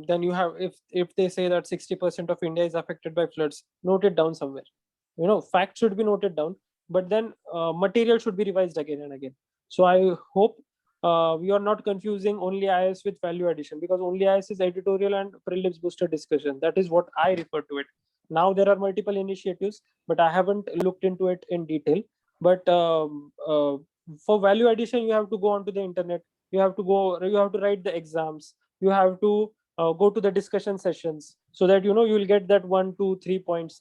then you have, if they say that 60% of India is affected by floods, note it down somewhere. Facts should be noted down, but then material should be revised again and again. So I hope we are not confusing only IS with value addition, because only IS is editorial and prelims booster discussion. That is what I refer to it. Now there are multiple initiatives, but I haven't looked into it in detail. But for value addition, you have to go onto the internet. You have to write the exams. You have to go to the discussion sessions, so that you will get that 1, 2, 3 points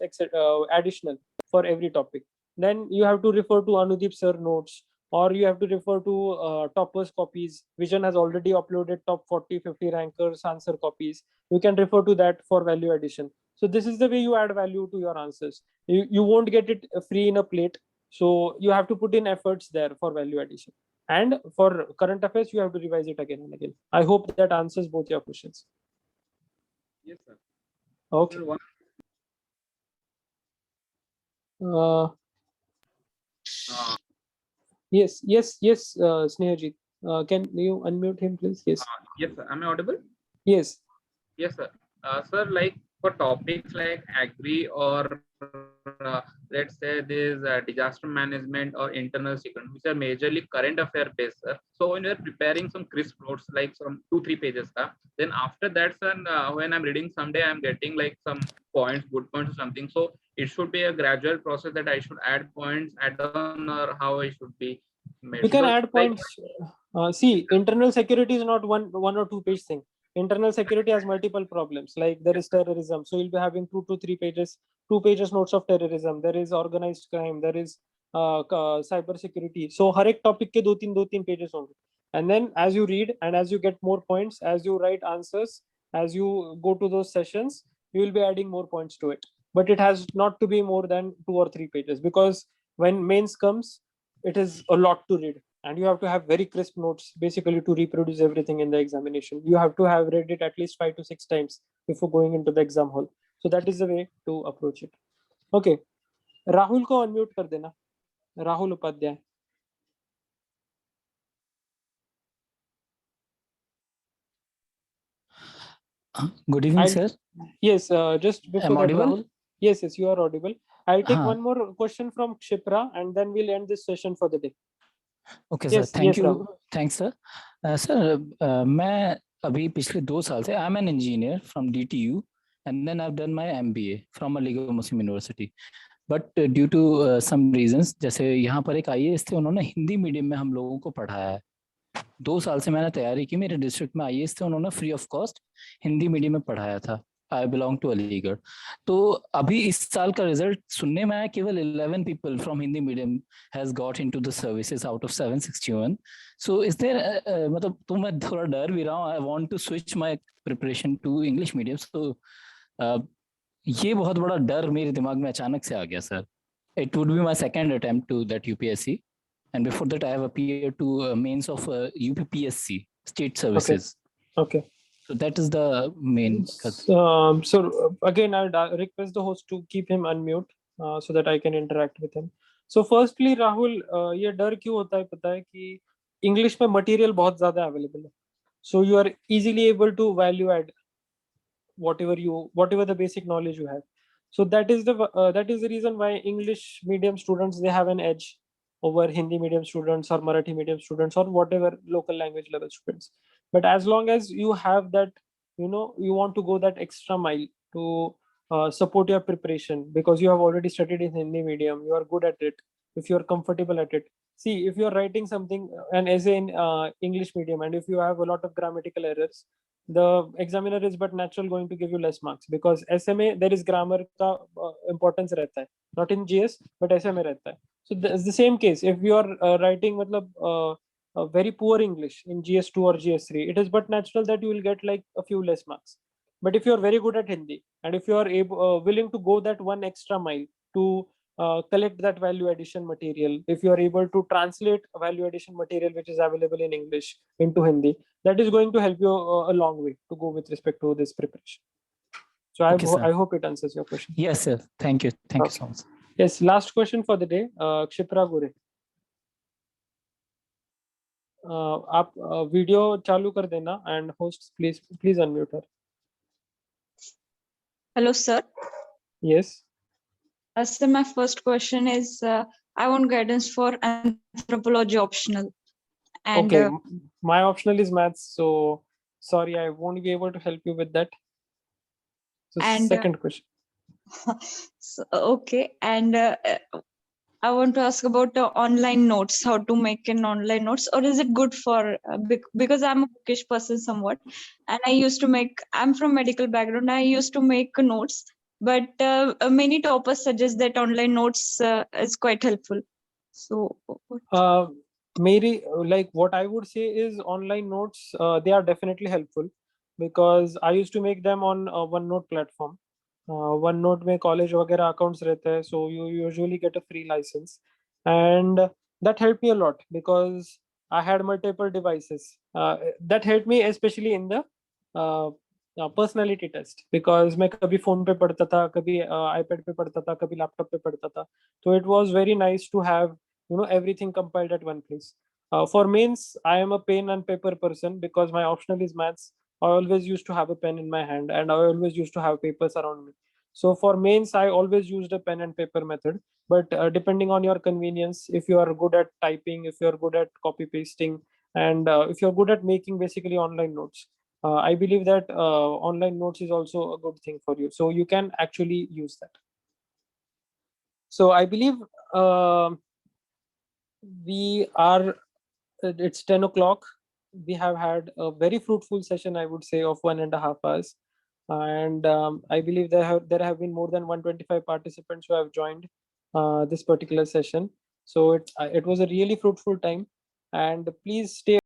additional for every topic. Then you have to refer to Anudeep sir notes, or you have to refer to toppers copies. Vision has already uploaded top 40, 50 rankers answer copies. You can refer to that for value addition. So this is the way you add value to your answers. You won't get it free in a plate. So you have to put in efforts there for value addition. And for current affairs, you have to revise it again and again. I hope that answers both your questions. Yes, sir. Okay. Sir, one Uh, uh, yes, Snehaji. Can you unmute him, please? Yes. yes, sir. Am I audible? Yes. Yes, sir. Sir, like for topics like agri or let's say this disaster management or internal security, which are majorly current affair based, sir. So when you're preparing some crisp notes, like some 2-3 pages, then after that, sir, when I'm reading someday, I'm getting like some points, good points or something. So it should be a gradual process that I should add points, add on, or how I should be made. You can Because, add like, points. See, internal security is not one or two page thing. Internal security has multiple problems. Like there is terrorism, so you'll be having 2 to 3 pages, 2 pages notes of terrorism. There is organized crime. There is cyber security. So हर एक topic के दो तीन pages होंगे. And then as you read and as you get more points, as you write answers, as you go to those sessions, you will be adding more points to it. But it has not to be more than 2 or 3 pages, because when mains comes, it is a lot to read, and you have to have very crisp notes basically to reproduce everything in the examination. You have to have read it at least 5 to 6 times before going into the exam hall. So that is the way to approach it. Okay, Rahul को unmute कर देना. Rahul Upadhyay. Good evening, I'll- sir. Yes, just before Am that, audible? Rahul. Yes, you are audible. I'll take हाँ. one more question from Kshipra, and then we'll end this session for the day. Okay, sir. Yes, Thank yes, you. Rahul. Thanks, sir. Sir, मैं अभी पिछले 2 साल से I'm an engineer from DTU, and then I've done my MBA from Aligarh Muslim University. But due to some reasons, जैसे यहाँ पर एक IAS थे, उन्होंने हिंदी मीडियम में हम लोगों को पढ़ाया है. 2 साल से मैंने तैयारी की. मेरे डिस्ट्रिक्ट में IAS थे, उन्होंने free of cost Hindi medium में पढ़ाया था. I belong to Aligarh. तो अभी इस साल का रिजल्ट सुनने में आया, केवल 11 people from Hindi medium has got into the services out of 761. So is there, मतलब तो मैं थोड़ा डर भी रहा हूँ. I want to switch my preparation to English medium. So ये बहुत बड़ा डर मेरे दिमाग में अचानक से आ गया, sir. It would be my second attempt to that UPSC, and before that I have appeared to mains of UPPSC state services. Okay. So that is the main. So again, I'd request the host to keep him unmute so that I can interact with him. So firstly, Rahul, ये डर क्यों होता है पता है कि English में material बहुत ज्यादा अवेलेबल है. So you are easily able to value add whatever the basic knowledge you have. So that is the reason why English medium students, they have an edge over Hindi medium students or Marathi medium students or whatever local language level students. But as long as you have that, you want to go that extra mile to support your preparation, because you have already studied in Hindi medium, you are good at it, if you are comfortable at it. See, if you are writing something, an essay in English medium, and if you have a lot of grammatical errors, the examiner is but natural going to give you less marks, because SMA there is grammar का importance रहता है, not in GS but SMA रहता है. So it's the same case if you are writing मतलब a very poor English in GS2 or GS3, it is but natural that you will get like a few less marks. But if you are very good at Hindi, and if you are willing to go that one extra mile to collect that value addition material, if you are able to translate value addition material which is available in English into Hindi, that is going to help you a long way to go with respect to this preparation. So Okay, sir. I hope it answers your question. Yes, sir. Thank you. Thank you so much. Yes, last question for the day, Kshipra Gore. आप video चालू कर देना, and hosts please unmute her. Hello, sir. Yes. So my first question is, I want guidance for anthropology optional. And Okay, my optional is maths, so sorry, I won't be able to help you with that. So And, second question. so, okay, and I want to ask about the online notes, how to make an online notes, or is it good for, because I'm a bookish person somewhat, and I'm from medical background, I used to make notes, but many toppers suggest that online notes is quite helpful. So, Maybe like what I would say is online notes, they are definitely helpful, because I used to make them on OneNote platform. OneNote में college वगैरह accounts रहते हैं, so you usually get a free license. and that helped me a lot because I had multiple devices. That helped me especially in the personality test, because मैं कभी phone पे पढ़ता था, कभी iPad पे पढ़ता था, कभी laptop पे पढ़ता था. So it was very nice to have everything compiled at one place. For mains, I am a pen and paper person because my optional is maths. I always used to have a pen in my hand and I always used to have papers around me. So for mains, I always used a pen and paper method. But depending on your convenience, if you are good at typing, if you are good at copy pasting, and if you're good at making basically online notes, I believe that online notes is also a good thing for you. So you can actually use that. So I believe we are, it's 10 o'clock. We have had a very fruitful session, I would say, of 1.5 hours. And I believe there have been more than 125 participants who have joined this particular session. So it was a really fruitful time. And please stay